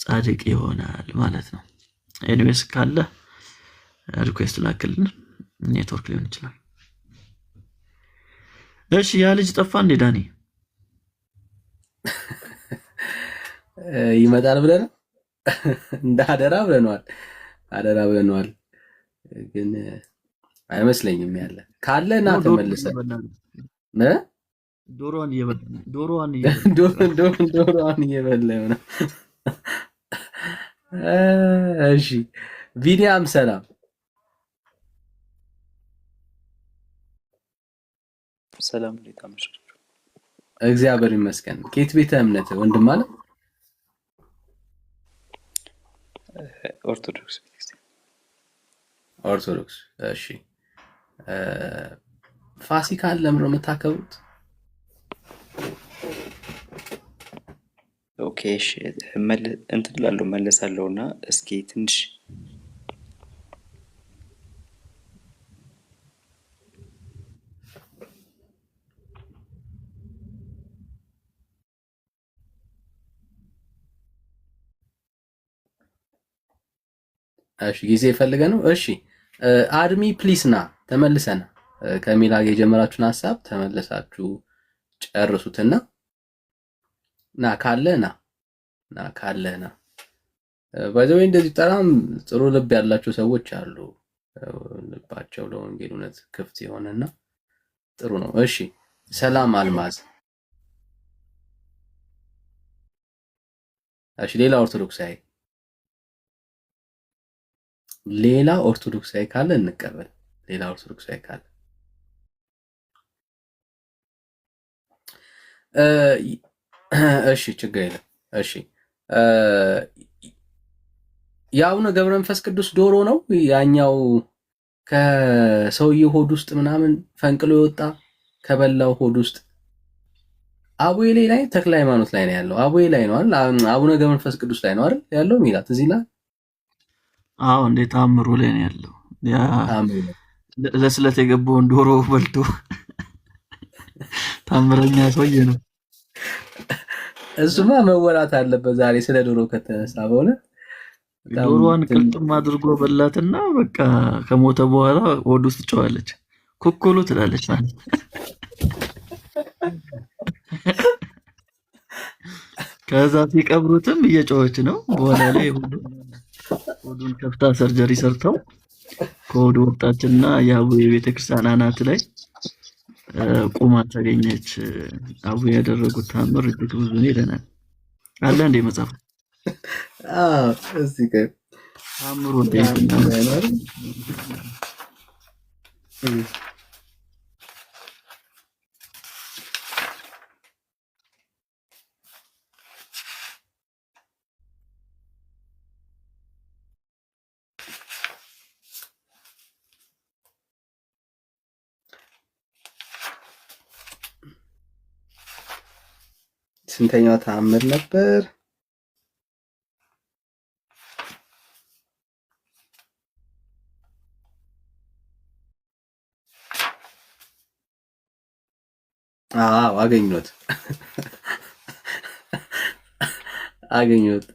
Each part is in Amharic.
ጻድቅ ይሆናል ማለት ነው። ኤኒዌይስ ካለ ሪኩዌስት ላክልን። ኔትወርክ ሊሆን ይችላል። እሺ ያ ልጅ ጠፋ እንዴ ዳኒ? ይመጣል ብለን እንደ አደራ ብለነዋል። አደራ ብለነዋል ግን አይመስለኝም። ያለ ካለ ና ተመልሰ ዶሮዋን እየበላ ነው። እሺ ቢኒያም ሰላም። ሰላም እንዴት አመሻችሁ? እግዚአብሔር ይመስገን። ከየት ቤተ እምነት ወንድም አለ? ኦርቶዶክስ ቤተክርስቲያን። ኦርቶዶክስ። እሺ ፋሲካን ለምን ነው የምታከብሩት? ኦኬ እሺ እንትን እላለሁ መለሳለሁና እስኪ ትንሽ እሺ ጊዜ ፈልገ ነው። እሺ አድሚ ፕሊስ ና ተመልሰና ከሚላ ጋር የጀመራችሁን ሐሳብ ተመለሳችሁ ጨርሱትና ና ካለ ና ባይዘው እንደዚህ በጣም ጥሩ ልብ ያላችሁ ሰዎች አሉ። ልባቸው ለወንጌል እውነት ክፍት የሆነና ጥሩ ነው። እሺ ሰላም አልማዝ። እሺ ሌላ ኦርቶዶክሳዊ ካለ እንቀበል። ሌላ ኦርቶዶክሳዊ ካለ እሺ ችግር የለም። እሺ የአቡነ ገብረ መንፈስ ቅዱስ ዶሮ ነው ያኛው ከሰውዬው ሆድ ውስጥ ምናምን ፈንቅሎ የወጣ ከበላው ሆድ ውስጥ አቡዬ ላይ ተክለ ሃይማኖት ላይ ነው ያለው። አቡዬ ላይ ነው አይደል? አቡነ ገብረ መንፈስ ቅዱስ ላይ ነው አይደል ያለው ሚላት እዚህ ላይ አዎ እንዴት አምሮ ላይ ነው ያለው። ያ ለስለት የገባውን ዶሮ በልቶ ታምረኛ ሰውዬ ነው። እሱማ መወራት አለበት ዛሬ ስለ ዶሮ ከተነሳ በእውነት ዶሮዋን ቅልጥም አድርጎ በላትና በቃ ከሞተ በኋላ ወድ ውስጥ ጨዋለች ኩኩሉ ትላለች ማለት ከዛ ሲቀብሩትም እየጨዋች ነው። በኋላ ላይ ሆዱን ከፍታ ሰርጀሪ ሰርተው ከሆዱ ወጣችና የአቡዬ ቤተክርስቲያን አናት ላይ ቁማ ተገኘች። አቡዬ ያደረጉት ታምር እጅግ ብዙ ነው ይለናል። አለ እንደ መጽሐፍ እዚህ ጋር ታምሩ ስንተኛው ተአምር ነበር? አገኘሁት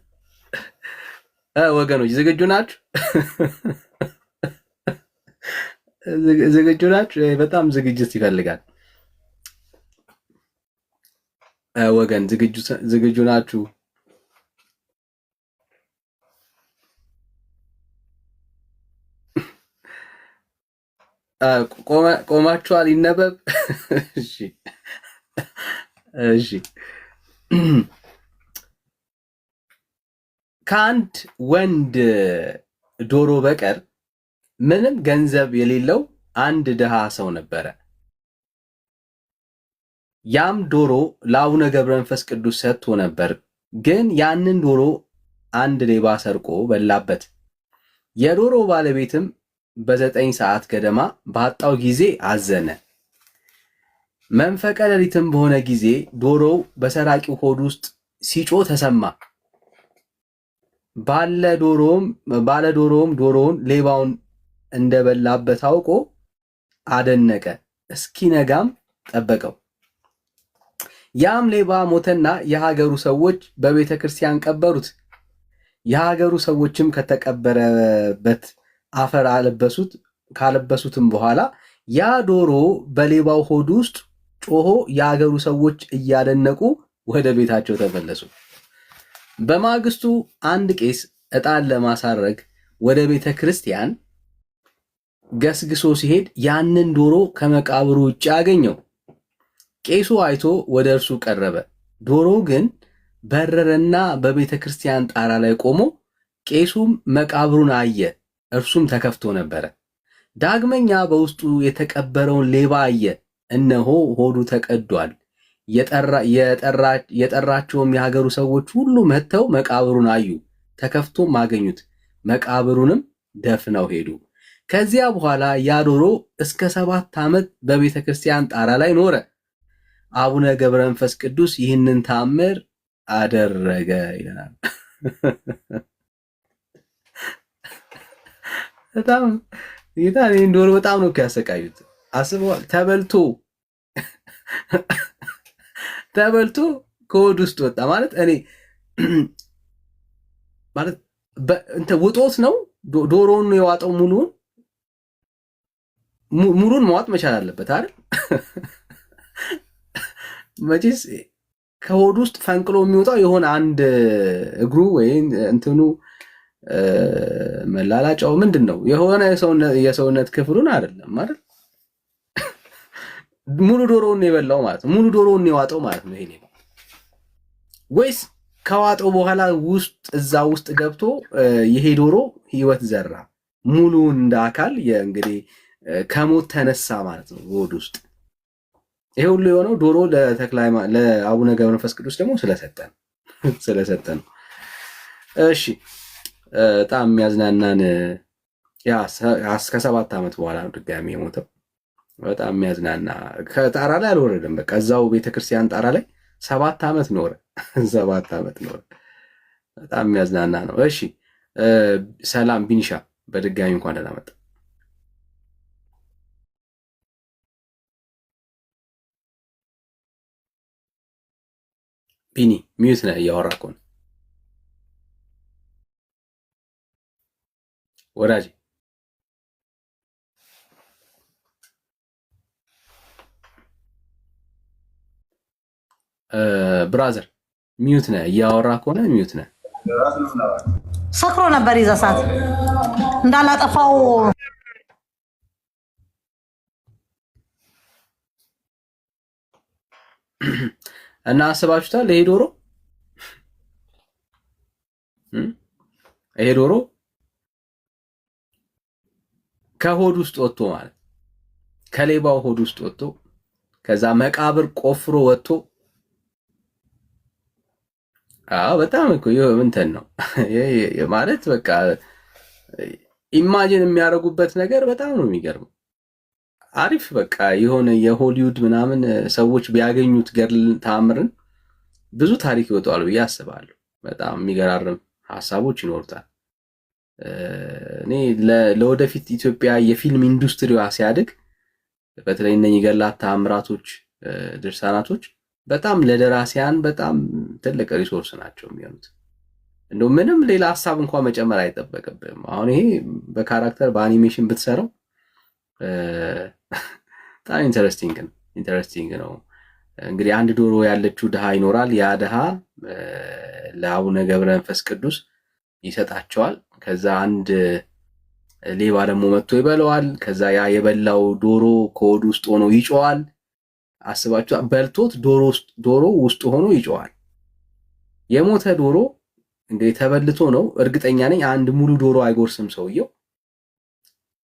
ወገኖች ዝግጁ ናችሁ? ዝግጁ ናችሁ? በጣም ዝግጅት ይፈልጋል። ወገን ዝግጁ ናችሁ? ቆማችኋል? ይነበብ። እሺ ከአንድ ወንድ ዶሮ በቀር ምንም ገንዘብ የሌለው አንድ ድሃ ሰው ነበረ። ያም ዶሮ ለአቡነ ገብረ መንፈስ ቅዱስ ሰጥቶ ነበር። ግን ያንን ዶሮ አንድ ሌባ ሰርቆ በላበት። የዶሮ ባለቤትም በ9 ሰዓት ገደማ ባጣው ጊዜ አዘነ። መንፈቀ ሌሊትም በሆነ ጊዜ ዶሮው በሰራቂው ሆድ ውስጥ ሲጮ ተሰማ። ባለ ዶሮውም ዶሮውን ሌባውን እንደበላበት አውቆ አደነቀ። እስኪነጋም ጠበቀው። ያም ሌባ ሞተና የሀገሩ ሰዎች በቤተ ክርስቲያን ቀበሩት። የሀገሩ ሰዎችም ከተቀበረበት አፈር ካለበሱትም በኋላ ያ ዶሮ በሌባው ሆድ ውስጥ ጮሆ የሀገሩ ሰዎች እያደነቁ ወደ ቤታቸው ተመለሱ። በማግስቱ አንድ ቄስ ዕጣን ለማሳረግ ወደ ቤተ ክርስቲያን ገስግሶ ሲሄድ ያንን ዶሮ ከመቃብሩ ውጭ አገኘው። ቄሱ አይቶ ወደ እርሱ ቀረበ። ዶሮ ግን በረረና በቤተ ክርስቲያን ጣራ ላይ ቆሞ፣ ቄሱም መቃብሩን አየ፣ እርሱም ተከፍቶ ነበረ። ዳግመኛ በውስጡ የተቀበረውን ሌባ አየ፣ እነሆ ሆዱ ተቀዷል። የጠራቸውም የሀገሩ ሰዎች ሁሉ መጥተው መቃብሩን አዩ፣ ተከፍቶም አገኙት። መቃብሩንም ደፍነው ሄዱ። ከዚያ በኋላ ያ ዶሮ እስከ 7 ዓመት በቤተ ክርስቲያን ጣራ ላይ ኖረ። አቡነ ገብረ መንፈስ ቅዱስ ይህንን ተአምር አደረገ ይለናል። በጣም ጌታ ይህን ዶሮ በጣም ነው ያሰቃዩት። አስበዋል። ተበልቶ ከሆድ ውስጥ ወጣ ማለት እኔ ማለት ውጦት ነው። ዶሮውን ነው የዋጠው። ሙሉን መዋጥ መቻል አለበት አይደል? መቼስ ከሆድ ውስጥ ፈንቅሎ የሚወጣው የሆነ አንድ እግሩ ወይም እንትኑ መላላጫው ምንድን ነው የሆነ የሰውነት ክፍሉን አይደለም አይደል? ሙሉ ዶሮውን ነው የበላው ማለት ነው። ሙሉ ዶሮውን ነው የዋጠው ማለት ነው። ይሄ ወይስ ከዋጠው በኋላ እዛ ውስጥ ገብቶ ይሄ ዶሮ ህይወት ዘራ ሙሉውን እንደ አካል እንግዲህ ከሞት ተነሳ ማለት ነው ሆድ ውስጥ። ይሄ ሁሉ የሆነው ዶሮ ለአቡነ ገብረ መንፈስ ቅዱስ ደግሞ ስለሰጠ ነው። እሺ በጣም የሚያዝናናን ከ7 ዓመት በኋላ ነው ድጋሚ የሞተው። በጣም የሚያዝናና ከጣራ ላይ አልወረደም። በቃ እዛው ቤተክርስቲያን ጣራ ላይ 7 ዓመት ኖረ። 7 ዓመት ኖረ። በጣም የሚያዝናና ነው። እሺ ሰላም ቢኒሻ፣ በድጋሚ እንኳን ደህና መጣ። ቢኒ ሚዩት ነህ፣ እያወራ እኮ ነው ወዳጅ። ብራዘር ሚዩት ነህ፣ እያወራ ከሆነ ሚዩት ነህ። ሰክሮ ነበር ይዛ ሰዓት እንዳላጠፋው እና አስባችሁታል? ይሄ ዶሮ ከሆድ ውስጥ ወጥቶ ማለት ከሌባው ሆድ ውስጥ ወጥቶ ከዛ መቃብር ቆፍሮ ወጥቶ በጣም እኮ እንትን ነው ማለት በቃ ኢማጂን የሚያደርጉበት ነገር በጣም ነው የሚገርመው። አሪፍ በቃ የሆነ የሆሊውድ ምናምን ሰዎች ቢያገኙት ገድል ተአምርን ብዙ ታሪክ ይወጣዋል ብዬ አስባለሁ። በጣም የሚገራርም ሀሳቦች ይኖሩታል። እኔ ለወደፊት ኢትዮጵያ የፊልም ኢንዱስትሪዋ ሲያድግ በተለይ እነኚህ ገድላት ተአምራቶች፣ ድርሳናቶች በጣም ለደራሲያን በጣም ትልቅ ሪሶርስ ናቸው የሚሆኑት። እንደው ምንም ሌላ ሀሳብ እንኳን መጨመር አይጠበቅብም። አሁን ይሄ በካራክተር በአኒሜሽን ብትሰራው በጣም ኢንተረስቲንግ ነው። እንግዲህ አንድ ዶሮ ያለችው ድሃ ይኖራል። ያ ድሃ ለአቡነ ገብረ መንፈስ ቅዱስ ይሰጣቸዋል። ከዛ አንድ ሌባ ደግሞ መጥቶ ይበላዋል። ከዛ ያ የበላው ዶሮ ከሆድ ውስጥ ሆኖ ይጮዋል። አስባችሁ በልቶት ዶሮ ውስጥ ሆኖ ይጮዋል። የሞተ ዶሮ እንግዲህ ተበልቶ ነው እርግጠኛ ነኝ አንድ ሙሉ ዶሮ አይጎርስም ሰውየው።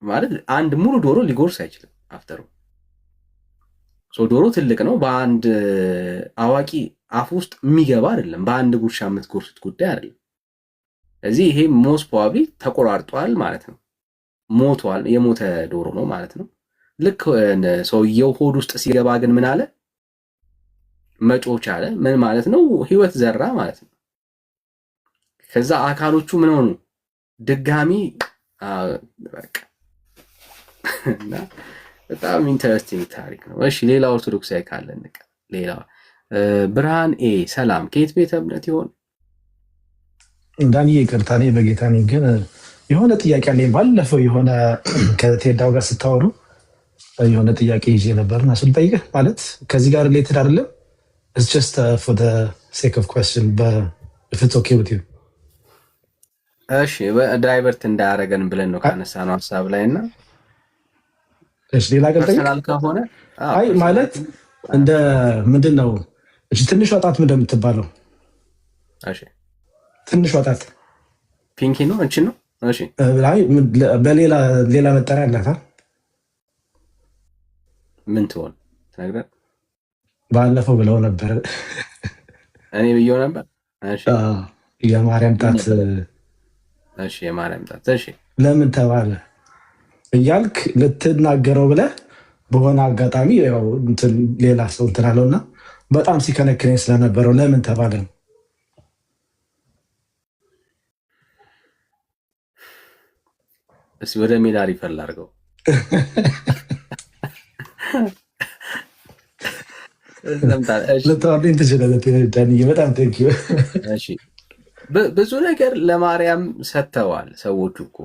ማለት አንድ ሙሉ ዶሮ ሊጎርስ አይችልም። አፍተሩ ዶሮ ትልቅ ነው። በአንድ አዋቂ አፍ ውስጥ የሚገባ አይደለም። በአንድ ጉርሻ የምትጎርሱት ጉዳይ አይደለም። እዚህ ይሄ ሞስት ፕሮባብሊ ተቆራርጧል ማለት ነው። ሞቷል። የሞተ ዶሮ ነው ማለት ነው። ልክ ሰውየው ሆድ ውስጥ ሲገባ ግን ምን አለ? መጮች አለ። ምን ማለት ነው? ህይወት ዘራ ማለት ነው። ከዛ አካሎቹ ምን ሆኑ? ድጋሚ በቃ እና በጣም ኢንተረስቲንግ ታሪክ ነው። እሺ ሌላ ኦርቶዶክሳዊ ካለ ሌላ ብርሃን ሰላም፣ ከየት ቤተ እምነት ይሆን? እንዳንዬ ይቅርታ፣ እኔ በጌታ ነኝ። ግን የሆነ ጥያቄ አለኝ። ባለፈው የሆነ ከቴዳው ጋር ስታወሩ የሆነ ጥያቄ ይዤ ነበርና እሱን ልጠይቅህ። ማለት ከዚህ ጋር ሪሌትድ አይደለም። It's just for the sake of question, but if it's okay with you. እሺ ዳይቨርት እንዳያረገን ብለን ነው ካነሳነው ሐሳብ ላይና እሺ ሌላ ገር ፐርሰናል ከሆነ አይ ማለት እንደ ምንድነው? እሺ ትንሽ ወጣት ምን እንደምትባለው? እሺ ትንሽ ወጣት ፒንኪ ነው እንቺ ነው? እሺ አይ በሌላ መጠሪያ አላት። ምን ትሆን ትነግረን? ባለፈው ብለው ነበር። እኔ ብየው ነበር። እሺ የማርያም ጣት። እሺ የማርያም ጣት። እሺ ለምን ተባለ እያልክ ልትናገረው ብለህ በሆነ አጋጣሚ ያው እንትን ሌላ ሰው እንትን አለውና በጣም ሲከነክነኝ ስለነበረው ለምን ተባለ ነው። እስኪ ወደ ሜዳሪ ፈል አድርገው። ልታወርደኝ ትችላለህ ዳንዬ፣ በጣም ቴንኪው። ብዙ ነገር ለማርያም ሰጥተዋል ሰዎቹ እኮ።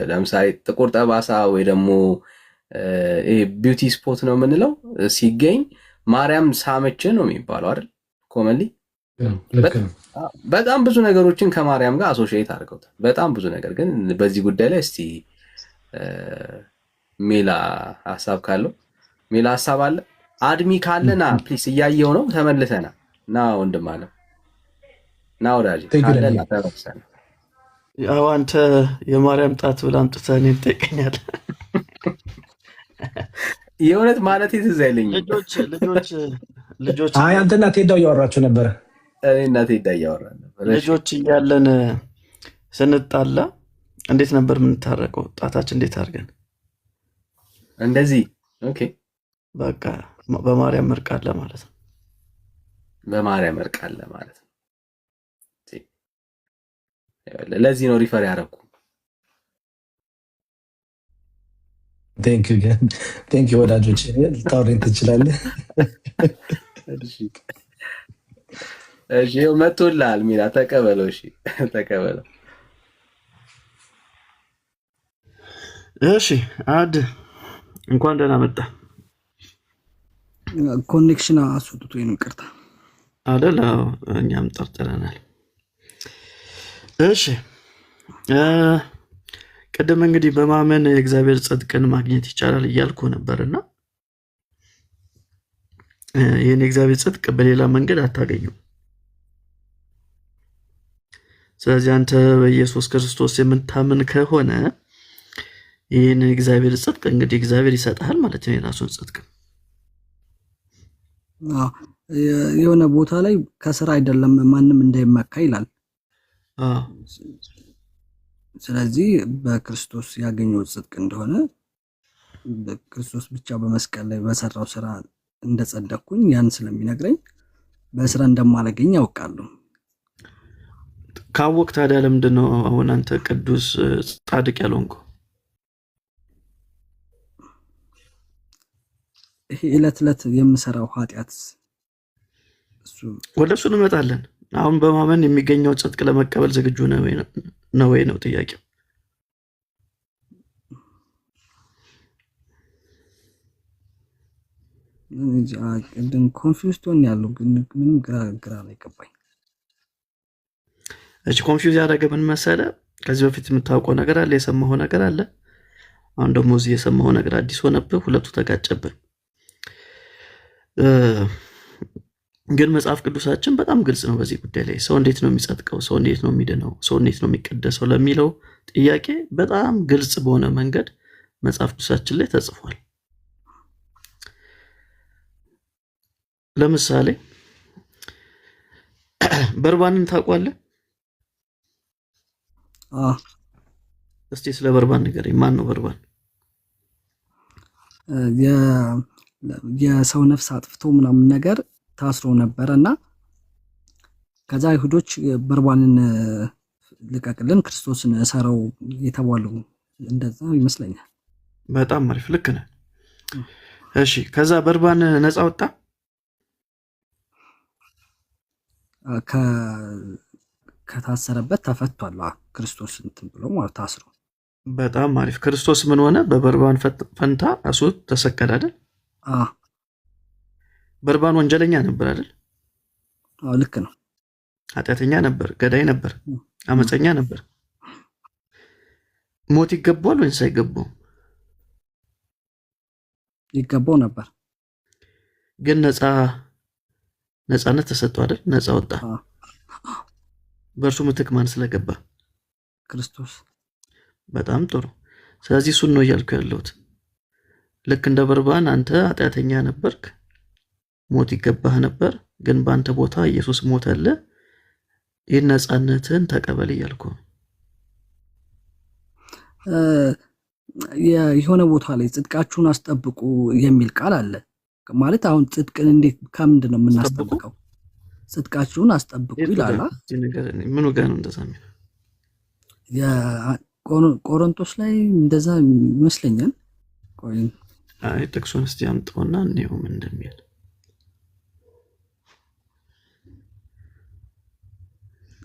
ለምሳሌ ጥቁር ጠባሳ ወይ ደግሞ ቢዩቲ ስፖት ነው የምንለው ሲገኝ ማርያም ሳመች ነው የሚባለው አይደል? ኮመንሊ በጣም ብዙ ነገሮችን ከማርያም ጋር አሶሺየት አድርገውታል። በጣም ብዙ ነገር። ግን በዚህ ጉዳይ ላይ እስቲ ሜላ ሀሳብ ካለው ሜላ ሀሳብ አለ አድሚ ካለና ፕሊስ እያየው ነው ተመልሰና ና ወንድም አለ ና ወዳጅ ካለና ተመልሰና ያው አንተ የማርያም ጣት ብላ አምጥተህ እኔን ትጠይቀኛለህ። የእውነት ማለት ትዝ አይለኝም። ልጆች አይ አንተና ቴዳው እያወራችሁ ነበረ። እኔና ቴዳ እያወራን ነበር። ልጆች እያለን ስንጣላ እንዴት ነበር የምንታረቀው? ጣታችን እንዴት አድርገን እንደዚህ። ኦኬ በቃ በማርያም መርቃለ ማለት ነው። በማርያም መርቃለ ማለት ነው። ለዚህ ነው ሪፈር ያደረኩ። ቴንክ ዩ ወዳጆች፣ ልታወሪኝ ትችላለህ። እሺ መቶልሃል ሚላ ተቀበለው። እሺ ተቀበለው። እሺ አድ እንኳን ደህና መጣ። ኮኔክሽን አስወጥቶ ነው ይቅርታ አይደል? እኛም ጠርጥረናል። እሺ ቅድም እንግዲህ በማመን የእግዚአብሔር ጽድቅን ማግኘት ይቻላል እያልኩ ነበርና ይህን የእግዚአብሔር ጽድቅ በሌላ መንገድ አታገኙም። ስለዚህ አንተ በኢየሱስ ክርስቶስ የምታምን ከሆነ ይህን የእግዚአብሔር ጽድቅ እንግዲህ እግዚአብሔር ይሰጥሃል ማለት ነው፣ የራሱን ጽድቅ። የሆነ ቦታ ላይ ከስራ አይደለም ማንም እንዳይመካ ይላል። ስለዚህ በክርስቶስ ያገኘው ጽድቅ እንደሆነ በክርስቶስ ብቻ በመስቀል ላይ በሰራው ስራ እንደጸደቅኩኝ ያን ስለሚነግረኝ በስራ እንደማላገኝ ያውቃለሁ። ካወቅ ታዲያ ለምንድን ነው አሁን አንተ ቅዱስ ጻድቅ ያልሆንከው? ይሄ ዕለት ዕለት የምሰራው ኃጢአት ወደ እሱ እንመጣለን። አሁን በማመን የሚገኘው ጽድቅ ለመቀበል ዝግጁ ነው ወይ ነው ጥያቄው። ቅድም ኮንፊውዝድ ሆኜ ያለው ግን ምንም ግራ ነው የገባኝ። እሺ ኮንፊውዝ ያደረገ ምን መሰለህ? ከዚህ በፊት የምታውቀው ነገር አለ፣ የሰማኸው ነገር አለ። አሁን ደግሞ እዚህ የሰማኸው ነገር አዲስ ሆነብህ፣ ሁለቱ ተጋጨብህ። ግን መጽሐፍ ቅዱሳችን በጣም ግልጽ ነው በዚህ ጉዳይ ላይ። ሰው እንዴት ነው የሚጸድቀው? ሰው እንዴት ነው የሚድነው? ሰው እንዴት ነው የሚቀደሰው ለሚለው ጥያቄ በጣም ግልጽ በሆነ መንገድ መጽሐፍ ቅዱሳችን ላይ ተጽፏል። ለምሳሌ በርባንን ታውቋለህ? እስቲ ስለ በርባን ንገረኝ። ማን ነው በርባን? የሰው ነፍስ አጥፍቶ ምናምን ነገር ታስሮ ነበረ እና ከዛ አይሁዶች በርባንን ልቀቅልን ክርስቶስን እሰረው የተባሉ እንደዛ ይመስለኛል። በጣም አሪፍ፣ ልክ ነህ። እሺ ከዛ በርባን ነፃ ወጣ? ከታሰረበት ተፈቷል። ክርስቶስ እንትን ብሎ ማለት ታስሮ። በጣም አሪፍ። ክርስቶስ ምን ሆነ? በበርባን ፈንታ ራሱ ተሰቀለ አይደል? በርባን ወንጀለኛ ነበር አይደል? ልክ ነው። ኃጢአተኛ ነበር፣ ገዳይ ነበር፣ አመፀኛ ነበር። ሞት ይገባዋል ወይስ አይገባውም? ይገባው ነበር። ግን ነፃነት ተሰጠው አይደል? ነፃ ወጣ። በእርሱ ምትክ ማን ስለገባ? ክርስቶስ። በጣም ጥሩ። ስለዚህ እሱን ነው እያልኩ ያለሁት። ልክ እንደ በርባን አንተ ኃጢአተኛ ነበርክ፣ ሞት ይገባህ ነበር፣ ግን በአንተ ቦታ ኢየሱስ ሞተልህ። ይህን ነፃነትን ተቀበል እያልኩ የሆነ ቦታ ላይ ጽድቃችሁን አስጠብቁ የሚል ቃል አለ። ማለት አሁን ጽድቅን እንዴት ከምንድን ነው የምናስጠብቀው? ጽድቃችሁን አስጠብቁ ይላል። ምኑ ጋር ነው እንደዛ የሚለው? ቆሮንቶስ ላይ እንደዛ ይመስለኛል። አይ ጥቅሱን እስቲ አምጣውና እንየው ምን እንደሚል።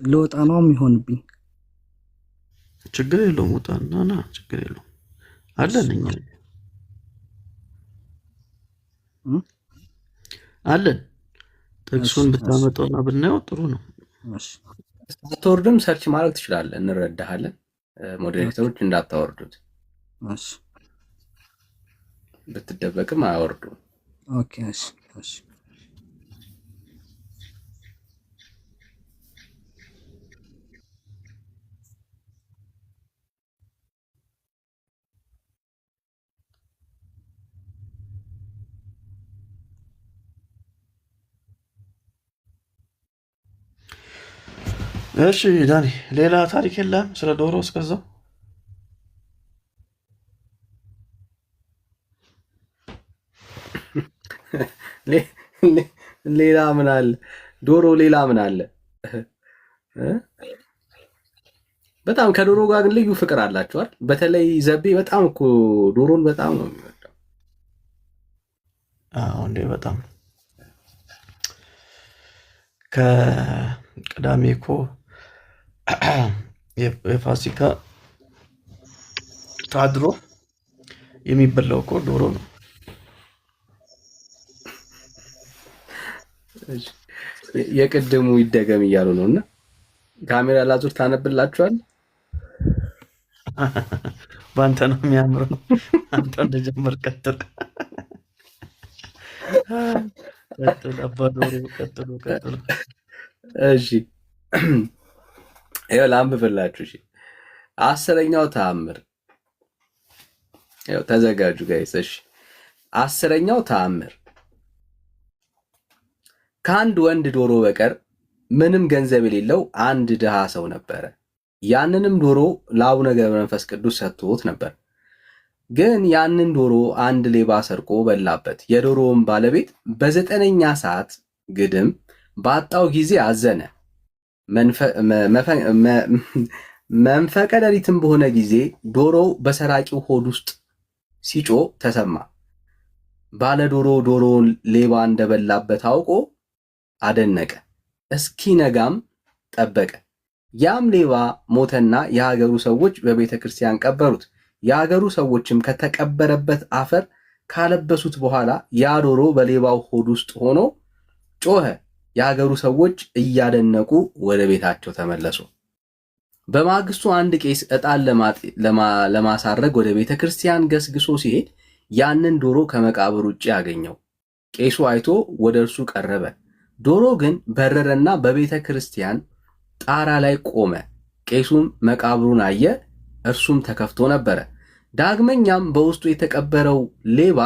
ለወጣ ነው የሚሆንብኝ። ችግር የለውም ውጣና ና፣ ችግር የለውም አለን። እኛ አለን። ጥቅሱን ብታመጣውና ብናየው ጥሩ ነው። ስትወርድም ሰርች ማድረግ ትችላለህ፣ እንረዳሃለን። ሞዴሬተሮች እንዳታወርዱት፣ ብትደበቅም አያወርዱም። ኦኬ እሺ እሺ። እሺ ዳኒ፣ ሌላ ታሪክ የለም ስለ ዶሮ? እስከዛው ሌላ ምን አለ? ዶሮ ሌላ ምን አለ? በጣም ከዶሮ ጋር ግን ልዩ ፍቅር አላችኋል። በተለይ ዘቤ በጣም እኮ ዶሮን በጣም ነው የሚወደው። እንዴ በጣም ከቅዳሜ እኮ የፋሲካ ታድሮ የሚበላው እኮ ዶሮ ነው። የቅድሙ ይደገም እያሉ ነው እና ካሜራ ላዙር ታነብላችኋል። በአንተ ነው የሚያምረው። አንተ እንደጀመር ቀጥል ቀጥል አባዶሮ ቀጥሉ። እሺ ይኸው ላንብብላችሁ። እሺ 10ኛው ተአምር። ይኸው ተዘጋጁ ጋይስ። እሺ 10ኛው ተአምር። ከአንድ ወንድ ዶሮ በቀር ምንም ገንዘብ የሌለው አንድ ድሃ ሰው ነበረ። ያንንም ዶሮ ለአቡነ ገብረ መንፈስ ቅዱስ ሰጥቶት ነበር። ግን ያንን ዶሮ አንድ ሌባ ሰርቆ በላበት። የዶሮውን ባለቤት በ9ኛ ሰዓት ግድም ባጣው ጊዜ አዘነ። መንፈቀ ሌሊትም በሆነ ጊዜ ዶሮው በሰራቂው ሆድ ውስጥ ሲጮህ ተሰማ። ባለ ዶሮውን ሌባ እንደበላበት አውቆ አደነቀ። እስኪነጋም ጠበቀ። ያም ሌባ ሞተና የሀገሩ ሰዎች በቤተ ክርስቲያን ቀበሩት። የሀገሩ ሰዎችም ከተቀበረበት አፈር ካለበሱት በኋላ ያ ዶሮ በሌባው ሆድ ውስጥ ሆኖ ጮኸ። የሀገሩ ሰዎች እያደነቁ ወደ ቤታቸው ተመለሱ። በማግስቱ አንድ ቄስ ዕጣን ለማሳረግ ወደ ቤተ ክርስቲያን ገስግሶ ሲሄድ ያንን ዶሮ ከመቃብር ውጭ አገኘው። ቄሱ አይቶ ወደ እርሱ ቀረበ። ዶሮ ግን በረረና በቤተ ክርስቲያን ጣራ ላይ ቆመ። ቄሱም መቃብሩን አየ፣ እርሱም ተከፍቶ ነበረ። ዳግመኛም በውስጡ የተቀበረው ሌባ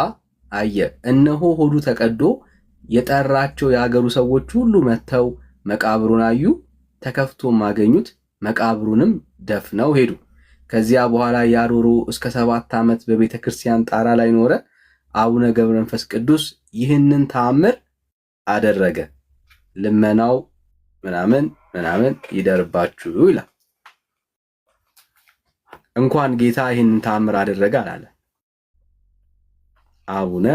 አየ፣ እነሆ ሆዱ ተቀዶ። የጠራቸው የአገሩ ሰዎች ሁሉ መጥተው መቃብሩን አዩ፣ ተከፍቶም አገኙት። መቃብሩንም ደፍነው ሄዱ። ከዚያ በኋላ ያ ዶሮ እስከ 7 ዓመት በቤተ ክርስቲያን ጣራ ላይ ኖረ። አቡነ ገብረ መንፈስ ቅዱስ ይህንን ተአምር አደረገ። ልመናው ምናምን ይደርባችሁ ይላል። እንኳን ጌታ ይህንን ተአምር አደረገ አላለ። አቡነ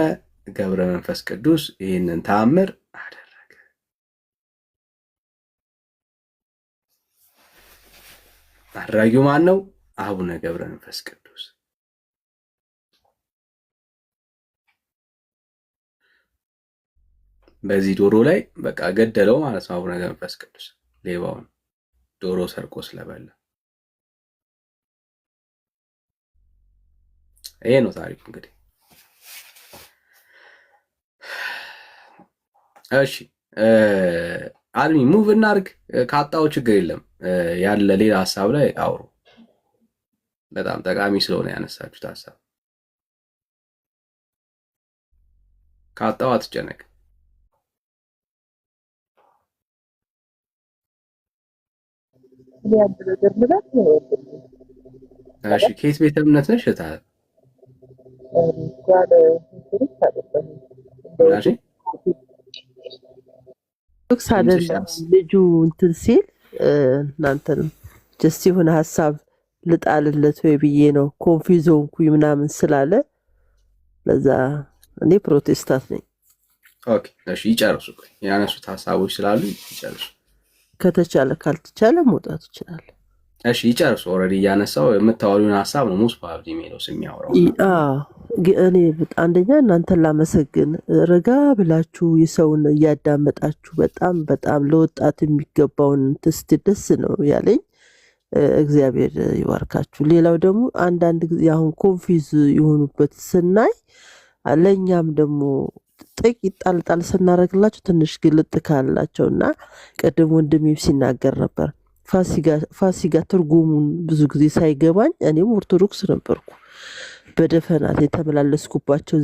ገብረ መንፈስ ቅዱስ ይህንን ተአምር አደረገ። አድራጊው ማን ነው? አቡነ ገብረ መንፈስ ቅዱስ። በዚህ ዶሮ ላይ በቃ ገደለው ማለት ነው አቡነ ገብረ መንፈስ ቅዱስ ሌባውን ዶሮ ሰርቆ ስለበላ። ይሄ ነው ታሪኩ እንግዲህ። እሺ አድሚ ሙቭ እናድርግ። ካጣው ችግር የለም ያለ ሌላ ሀሳብ ላይ አውሩ። በጣም ጠቃሚ ስለሆነ ያነሳችሁት ሀሳብ ካጣው አትጨነቅ። እሺ ከየት ቤተ እምነት ነሽ እህት? እሺ ቶክስ አይደለም ልጁ እንትን ሲል እናንተንም ጀስት የሆነ ሀሳብ ልጣልለት ወይ ብዬ ነው ኮንፊውዝ ሆንኩኝ ምናምን ስላለ ለዛ እኔ ፕሮቴስታንት ነኝ። ኦኬ እሺ ይጨርሱ። ያነሱት ሀሳቦች ስላሉ ይጨርሱ። ከተቻለ ካልተቻለ መውጣት ይችላል። እሺ ይጨርሱ። ኦልሬዲ እያነሳው የምታወሪውን ሀሳብ ነው ሙስ ፓብዲ ሜሎስ የሚያወራው። እኔ አንደኛ እናንተን ላመሰግን ረጋ ብላችሁ የሰውን እያዳመጣችሁ በጣም በጣም ለወጣት የሚገባውን ትስት ደስ ነው ያለኝ። እግዚአብሔር ይባርካችሁ። ሌላው ደግሞ አንዳንድ ጊዜ አሁን ኮንፊዝ የሆኑበት ስናይ ለእኛም ደግሞ ጥቂት ጣልጣል ስናደርግላቸው ትንሽ ግልጥ ካላቸው እና ቅድም ወንድሜም ሲናገር ነበር ፋሲጋ ትርጉሙን ብዙ ጊዜ ሳይገባኝ እኔም ኦርቶዶክስ ነበርኩ በደፈናት የተመላለስኩባቸው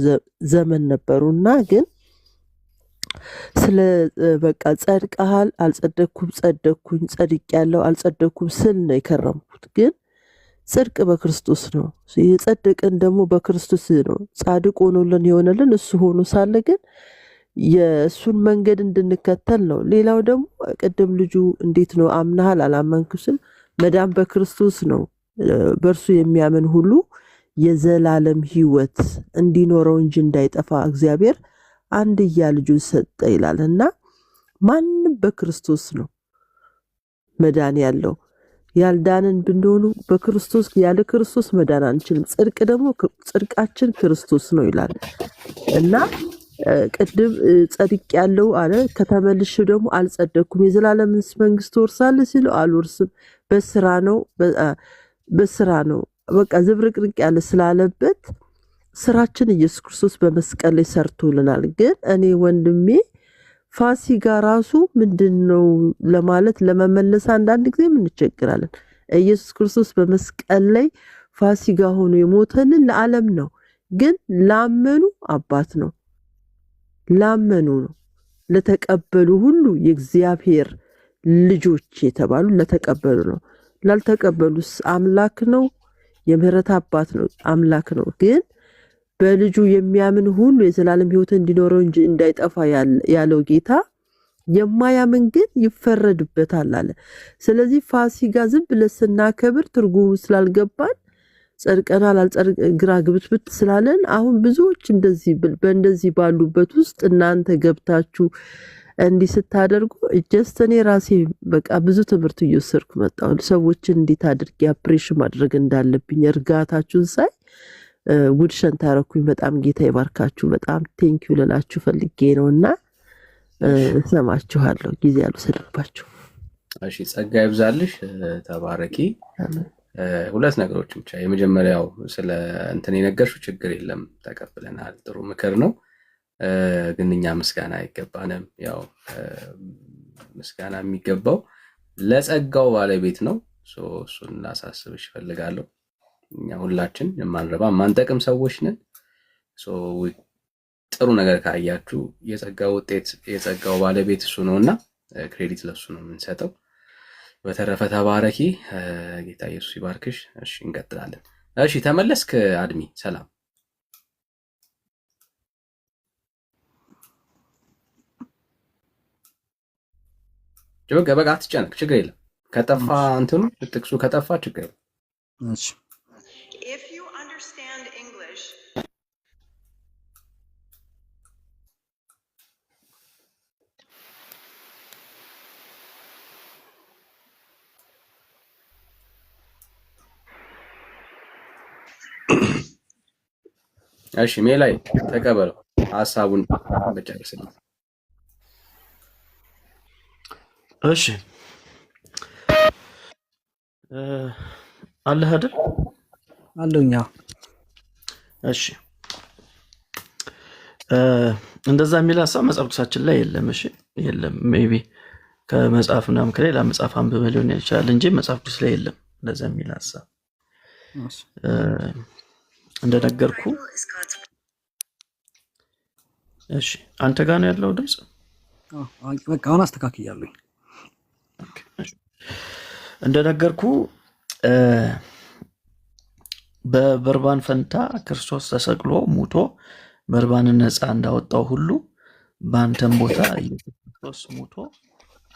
ዘመን ነበሩና ግን ስለ በቃ ጸድቀሃል አልጸደኩም ጸደኩኝ ጸድቅ ያለው አልጸደኩም ስል ነው የከረምኩት። ግን ጽድቅ በክርስቶስ ነው የጸደቀን ደግሞ በክርስቶስ ነው። ጻድቅ ሆኖልን የሆነልን እሱ ሆኖ ሳለ ግን የእሱን መንገድ እንድንከተል ነው። ሌላው ደግሞ ቅድም ልጁ እንዴት ነው አምናሃል አላመንክም ስል መዳን በክርስቶስ ነው። በእርሱ የሚያምን ሁሉ የዘላለም ሕይወት እንዲኖረው እንጂ እንዳይጠፋ እግዚአብሔር አንድያ ልጁን ሰጠ ይላል እና ማንም በክርስቶስ ነው መዳን ያለው። ያልዳንን ብንሆኑ በክርስቶስ ያለ ክርስቶስ መዳን አንችልም። ጽድቅ ደግሞ ጽድቃችን ክርስቶስ ነው ይላል እና ቅድም ጸድቅ ያለው አለ ከተመልሽ ደግሞ አልጸደኩም የዘላለም መንግስት ወርሳለሁ ሲለው አልወርስም በስራ ነው በቃ ዝብርቅርቅ ያለ ስላለበት ስራችን ኢየሱስ ክርስቶስ በመስቀል ላይ ሰርቶልናል። ግን እኔ ወንድሜ ፋሲካ ራሱ ምንድነው ለማለት ለመመለስ አንዳንድ ጊዜ እንቸገራለን። ኢየሱስ ክርስቶስ በመስቀል ላይ ፋሲካ ሆኖ የሞተልን ለዓለም ነው። ግን ላመኑ አባት ነው። ላመኑ ነው ለተቀበሉ ሁሉ የእግዚአብሔር ልጆች የተባሉ ለተቀበሉ ነው። ላልተቀበሉስ አምላክ ነው የምህረት አባት ነው አምላክ ነው። ግን በልጁ የሚያምን ሁሉ የዘላለም ሕይወት እንዲኖረው እንጂ እንዳይጠፋ ያለው ጌታ የማያምን ግን ይፈረድበታል አለ። ስለዚህ ፋሲካ ዝም ብለን ስናከብር ትርጉሙ ስላልገባን ጸድቀናል ግራ ግብት ስላለን አሁን ብዙዎች በእንደዚህ ባሉበት ውስጥ እናንተ ገብታችሁ እንዲህ ስታደርጉ ጀስት እኔ ራሴ በቃ ብዙ ትምህርት እየወሰድኩ መጣሁ። ሰዎችን እንዴት አድርጌ አፕሬሽን ማድረግ እንዳለብኝ እርጋታችሁን ሳይ ውድሸን ታረኩኝ። በጣም ጌታ ይባርካችሁ። በጣም ቴንኪው ልላችሁ ፈልጌ ነውና እሰማችኋለሁ። ጊዜ አልወሰድባችሁ። እሺ ጸጋ ይብዛልሽ። ተባረኪ። ሁለት ነገሮች ብቻ። የመጀመሪያው ስለ እንትን የነገርሽው ችግር የለም ተቀብለናል። ጥሩ ምክር ነው። ግን እኛ ምስጋና አይገባንም። ያው ምስጋና የሚገባው ለጸጋው ባለቤት ነው። እሱን ላሳስብሽ እፈልጋለሁ። እኛ ሁላችን የማንረባ ማንጠቅም ሰዎች ነን። ጥሩ ነገር ካያችሁ የጸጋው ውጤት የጸጋው ባለቤት እሱ ነውና ክሬዲት ለሱ ነው የምንሰጠው። በተረፈ ተባረኪ። ጌታ ኢየሱስ ይባርክሽ። እሺ እንቀጥላለን። እሺ ተመለስክ አድሚ ሰላም። በቃ አትጨነቅ፣ ችግር የለም። ከጠፋ እንትኑ ጥቅሱ ከጠፋ ችግር የለም። እሺ እሺ ሜላይ ተቀበለው ሐሳቡን በጨርስልኝ። እሺ አለህ አይደል? አለኛ። እሺ እንደዛ የሚል ሀሳብ መጽሐፍ ቅዱሳችን ላይ የለም። እሺ የለም። ሜቢ ከመጽሐፍ ምናምን ከሌላ መጽሐፍ አንብበህ ሊሆን ይችላል እንጂ መጽሐፍ ቅዱስ ላይ የለም እንደዛ የሚል ሀሳብ። እንደነገርኩ እሺ አንተ ጋር ነው ያለው ድምጽ? በቃ አሁን አስተካክያለሁ። እንደነገርኩ በበርባን ፈንታ ክርስቶስ ተሰቅሎ ሙቶ በርባንን ነፃ እንዳወጣው ሁሉ በአንተም ቦታ ኢየሱስ ክርስቶስ ሙቶ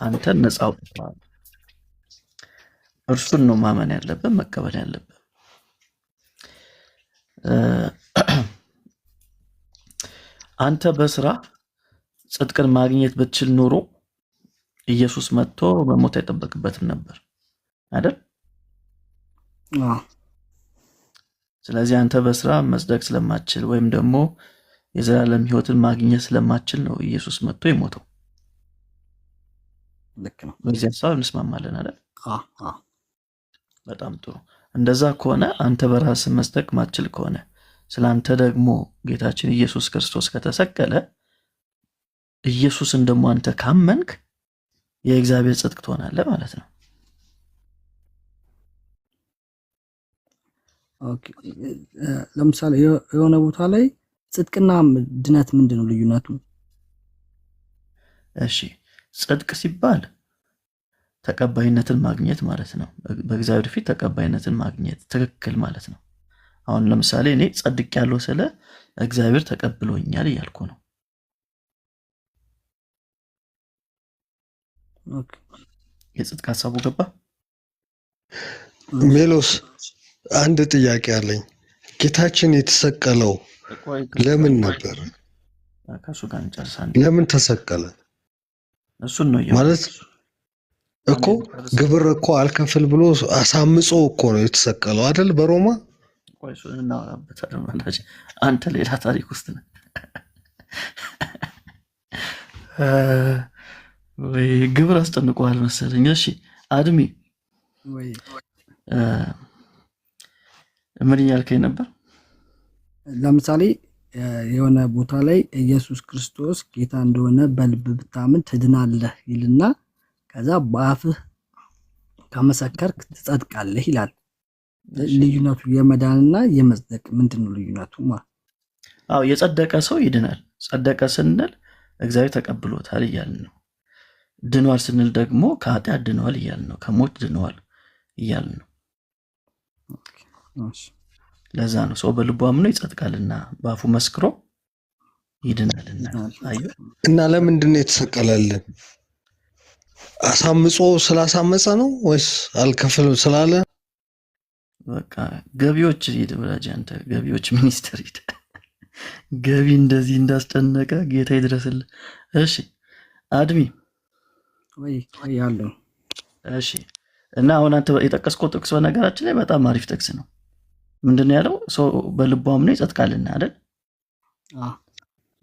አንተን ነፃ አውጥቷል። እርሱን ነው ማመን ያለብን መቀበል ያለብን። አንተ በስራ ጽድቅን ማግኘት ብትችል ኖሮ ኢየሱስ መጥቶ በሞት አይጠበቅበትም ነበር አይደል? ስለዚህ አንተ በስራ መጽደቅ ስለማትችል ወይም ደግሞ የዘላለም ሕይወትን ማግኘት ስለማትችል ነው ኢየሱስ መጥቶ የሞተው። ልክ ነው። በዚህ ሀሳብ እንስማማለን አይደል? በጣም ጥሩ። እንደዛ ከሆነ አንተ በራስህ መጽደቅ ማትችል ከሆነ ስላንተ ደግሞ ጌታችን ኢየሱስ ክርስቶስ ከተሰቀለ ኢየሱስን ደግሞ አንተ ካመንክ የእግዚአብሔር ጽድቅ ትሆናለህ ማለት ነው። ኦኬ ለምሳሌ የሆነ ቦታ ላይ ጽድቅና ድነት ምንድነው ልዩነቱ? እሺ ጽድቅ ሲባል ተቀባይነትን ማግኘት ማለት ነው። በእግዚአብሔር ፊት ተቀባይነትን ማግኘት ትክክል ማለት ነው። አሁን ለምሳሌ እኔ ጸድቅ ያለው ስለ እግዚአብሔር ተቀብሎኛል እያልኩ ነው። ኦኬ የጽድቅ ሐሳቡ ገባ? ሜሎስ አንድ ጥያቄ አለኝ። ጌታችን የተሰቀለው ለምን ነበር? ከሱ ጋር እንጨርሳለን። ለምን ተሰቀለ? እሱን ነው ማለት እኮ ግብር እኮ አልከፍል ብሎ አሳምጾ እኮ ነው የተሰቀለው አይደል? በሮማ ቆይ እሱን እናወራበታለን። አንተ ሌላ ታሪክ ውስጥ ነህ። ወይ ግብር አስጨንቀዋል መሰለኝ። እሺ አድሚ ወይ ምን እያልከኝ ነበር? ለምሳሌ የሆነ ቦታ ላይ ኢየሱስ ክርስቶስ ጌታ እንደሆነ በልብ ብታምን ትድናለህ ይልና ከዛ በአፍህ ከመሰከርክ ትጸድቃለህ ይላል። ልዩነቱ የመዳንና የመጽደቅ ምንድን ነው ልዩነቱ? አዎ የጸደቀ ሰው ይድናል። ጸደቀ ስንል እግዚአብሔር ተቀብሎታል እያልን ነው። ድኗል ስንል ደግሞ ከኃጢአት ድኗል እያልን ነው። ከሞት ድኗል እያልን ነው። ለዛ ነው ሰው በልቡ አምኖ ይጸድቃልና በአፉ መስክሮ ይድናልና። አዩ እና ለምንድን ነው የተሰቀለልን? አሳምጾ ስላሳመፀ ነው ወይስ አልከፍልም ስላለ? በቃ ገቢዎች ሂድ ወዳጅ፣ አንተ ገቢዎች ሚኒስትር ሂድ። ገቢ እንደዚህ እንዳስጨነቀ ጌታ ይድረስልህ። እሺ አድሚ ወይ ያለው እሺ። እና አሁን አንተ የጠቀስከው ጥቅስ በነገራችን ላይ በጣም አሪፍ ጥቅስ ነው። ምንድነው ያለው? ሰው በልቡ አምኖ ይጸድቃልና አይደል?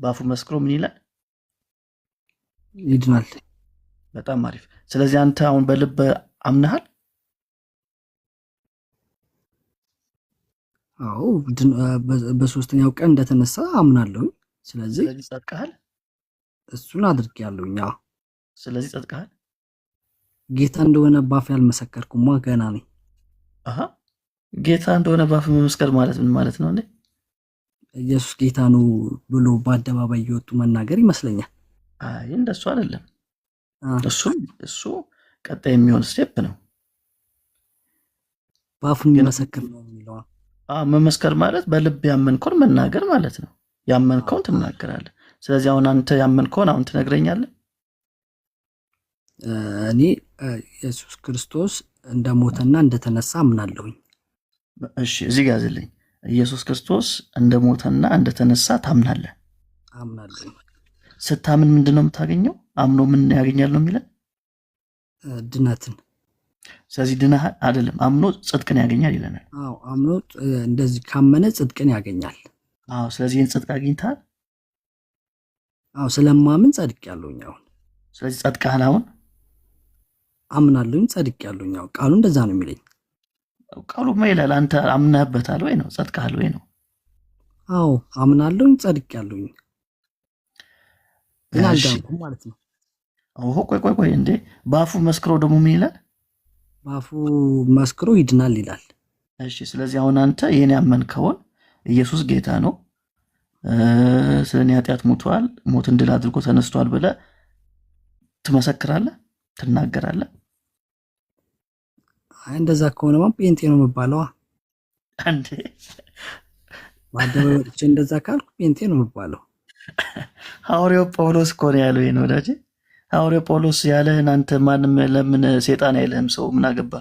በአፉ መስክሮ ምን ይላል? ይድናል። በጣም አሪፍ። ስለዚህ አንተ አሁን በልብ አምነሃል? አዎ በሶስተኛው ቀን እንደተነሳ አምናለሁ። ስለዚህ ጸድቀሃል? እሱን አድርጌያለሁኝ። አዎ ስለዚህ ጸድቀሃል? ጌታ እንደሆነ ባፍ ያልመሰከርኩማ ገና ነኝ። አሃ ጌታ እንደሆነ ባፍ መመስከር ማለት ምን ማለት ነው እንዴ? ኢየሱስ ጌታ ነው ብሎ በአደባባይ እየወጡ መናገር ይመስለኛል። አይ እንደሱ አይደለም። እሱ ቀጣይ የሚሆን ስቴፕ ነው። ባፍ የሚመሰክር ነው የሚለው። መመስከር ማለት በልብ ያመንከውን መናገር ማለት ነው። ያመንከውን ትናገራለህ። ስለዚህ አሁን አንተ ያመንከውን አሁን ትነግረኛለህ። እኔ ኢየሱስ ክርስቶስ እንደሞተና እንደተነሳ አምናለሁኝ። እሺ እዚህ ጋር ያዝልኝ። ኢየሱስ ክርስቶስ እንደሞተና እንደተነሳ ታምናለህ? አምናለሁ። ስታምን ምንድን ነው የምታገኘው? አምኖ ምን ያገኛል ነው የሚለን? ድነትን። ስለዚህ ድነህ አይደለም አምኖ ጽድቅን ያገኛል ይለናል። አዎ አምኖ እንደዚህ ካመነ ጽድቅን ያገኛል። አዎ ስለዚህ ይህን ጽድቅ አግኝተሃል። አዎ ስለማምን ጸድቄያለሁኝ። አሁን ስለዚህ ጸድቀሃል። አሁን አምናለሁኝ ጸድቄያለሁኝ። አዎ ቃሉ እንደዛ ነው የሚለኝ። ቃሉማ ይላል አንተ አምነህበታል ወይ ነው ጸድቀሃል ወይ ነው። አዎ አምናለሁኝ ጸድቄያለሁኝ ግን አልዳንኩም ማለት ነው። ቆይ እንዴ በአፉ መስክሮ ደግሞ ምን ይላል? በአፉ መስክሮ ይድናል ይላል። እሺ ስለዚህ አሁን አንተ ይሄን ያመንከውን ኢየሱስ ጌታ ነው ስለኔ ኃጢአት ሞቷል ሞትን ድል አድርጎ ተነስቷል ብለህ ትመሰክራለህ ትናገራለህ? እንደዛ ከሆነማ ጴንጤ ነው የምባለው እንዴ? ባደረው ወጥቼ እንደዛ ካልኩ ጴንጤ ነው የምባለው። ሐዋርያው ጳውሎስ እኮ ነው ያለው ይሄን ወዳጄ። ሐዋርያው ጳውሎስ ያለህን አንተ ማንም ለምን ሰይጣን አይልህም? ሰው ምን አገባ?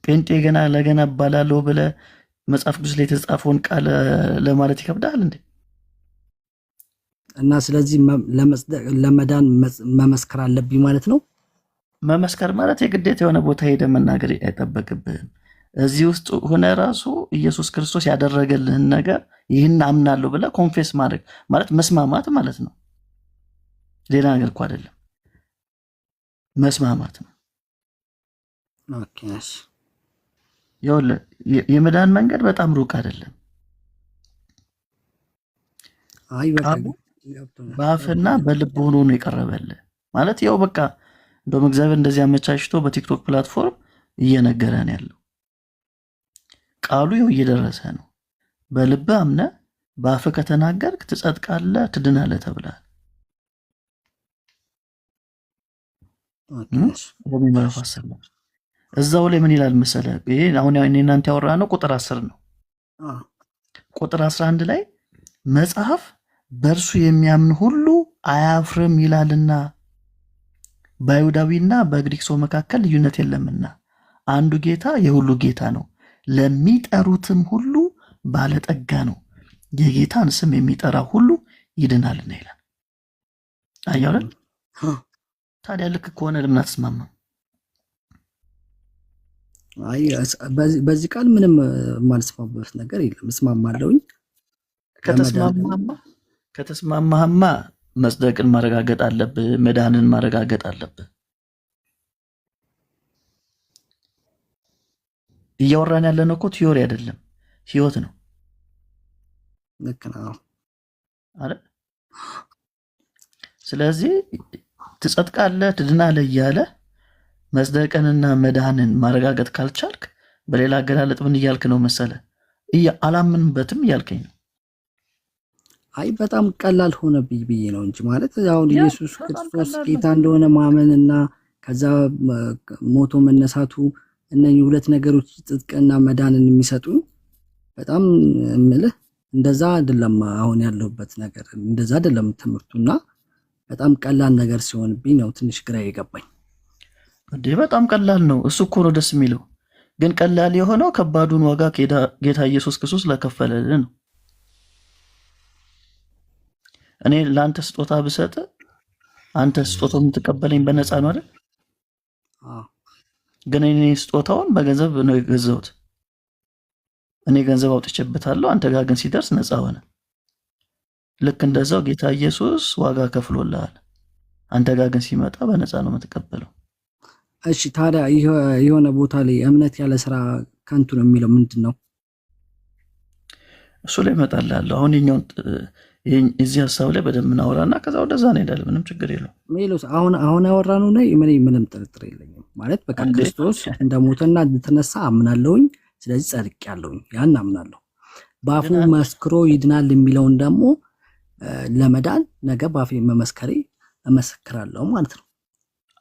ጴንጤ ለገና እባላለሁ ብለህ መጽሐፍ ቅዱስ ላይ የተጻፈውን ቃል ለማለት ይከብዳል እንዴ? እና ስለዚህ ለመዳን መመስከር አለብኝ ማለት ነው። መመስከር ማለት የግዴታ የሆነ ቦታ ሄደ መናገር አይጠበቅብህም። እዚህ ውስጥ ሆነ ራሱ ኢየሱስ ክርስቶስ ያደረገልህን ነገር ይህን አምናለሁ ብለህ ኮንፌስ ማድረግ ማለት መስማማት ማለት ነው። ሌላ ነገር እኮ አይደለም፣ መስማማት ነው። ኦኬ እሺ። የመዳን መንገድ በጣም ሩቅ አይደለም። አይ በቃ በአፍና በልብ ሆኖ ነው የቀረበልህ ማለት ያው በቃ እንደውም እግዚአብሔር እንደዚህ አመቻችቶ በቲክቶክ ፕላትፎርም እየነገረን ያለው ቃሉ ይኸው እየደረሰ ነው። በልብ አምነህ በአፍ ከተናገርክ ትጸድቃለህ ትድናለህ ተብለሃል። በሚመረፍ አስር ነው እዛው ላይ ምን ይላል መሰለህ? ይሄ አሁን እኔ እናንተ ያወራነው ቁጥር 10 ነው። ቁጥር 11 ላይ መጽሐፍ በእርሱ የሚያምን ሁሉ አያፍርም ይላልና በአይሁዳዊና በግሪክ ሰው መካከል ልዩነት የለምና አንዱ ጌታ የሁሉ ጌታ ነው፣ ለሚጠሩትም ሁሉ ባለጠጋ ነው፣ የጌታን ስም የሚጠራ ሁሉ ይድናልና ይላል። አያውረን ታዲያ ልክ ከሆነ ለምን አትስማማም? አይ በዚህ ቃል ምንም የማልስማማበት ነገር የለም። እስማማለሁኝ። ከተስማማህማ መጽደቅን ማረጋገጥ አለብህ፣ መዳንን ማረጋገጥ አለብህ። እያወራን ያለነው እኮ ቲዮሪ አይደለም፣ ህይወት ነው። ልክ ነው አይደል? ስለዚህ ትጸድቃለህ ትድናለህ እያለ መጽደቅንና መዳንን ማረጋገጥ ካልቻልክ በሌላ አገላለጥ ምን እያልክ ነው መሰለ? አላምንበትም እያልከኝ ነው። አይ በጣም ቀላል ሆነብኝ ብዬ ነው እንጂ ማለት አሁን ኢየሱስ ክርስቶስ ጌታ እንደሆነ ማመንና ከዛ ሞቶ መነሳቱ እነኚህ ሁለት ነገሮች ጽድቅና መዳንን የሚሰጡኝ በጣም እምልህ እንደዛ አይደለም። አሁን ያለሁበት ነገር እንደዛ አይደለም ትምህርቱና በጣም ቀላል ነገር ሲሆንብኝ ነው ትንሽ ግራ የገባኝ። እንዴ በጣም ቀላል ነው እሱ እኮ ነው ደስ የሚለው። ግን ቀላል የሆነው ከባዱን ዋጋ ጌታ ኢየሱስ ክርስቶስ ለከፈለልን ነው። እኔ ለአንተ ስጦታ ብሰጥ አንተ ስጦታው የምትቀበለኝ በነፃ ነው አይደል? ግን እኔ ስጦታውን በገንዘብ ነው የገዛሁት። እኔ ገንዘብ አውጥቼበታለሁ፣ አንተ ጋር ግን ሲደርስ ነፃ ሆነ። ልክ እንደዛው ጌታ ኢየሱስ ዋጋ ከፍሎልሃል፣ አንተ ጋር ግን ሲመጣ በነፃ ነው የምትቀበለው። እሺ ታዲያ የሆነ ቦታ ላይ እምነት ያለ ስራ ከንቱ ነው የሚለው ምንድን ነው? እሱ ላይ እመጣልሃለሁ። አሁን እዚህ ሀሳብ ላይ በደንብ እናወራና ከዛ ወደዛ እንሄዳለን። ምንም ችግር የለውም። ሜሎስ አሁን ያወራነው ላይ ምንም ጥርጥር የለኝም። ማለት በቃ ክርስቶስ እንደሞተና እንደተነሳ አምናለሁኝ። ስለዚህ ጸድቄያለሁኝ፣ ያን አምናለሁ። በአፉ መስክሮ ይድናል የሚለውን ደግሞ ለመዳን ነገ በአፌ መመስከሬ እመሰክራለሁ ማለት ነው።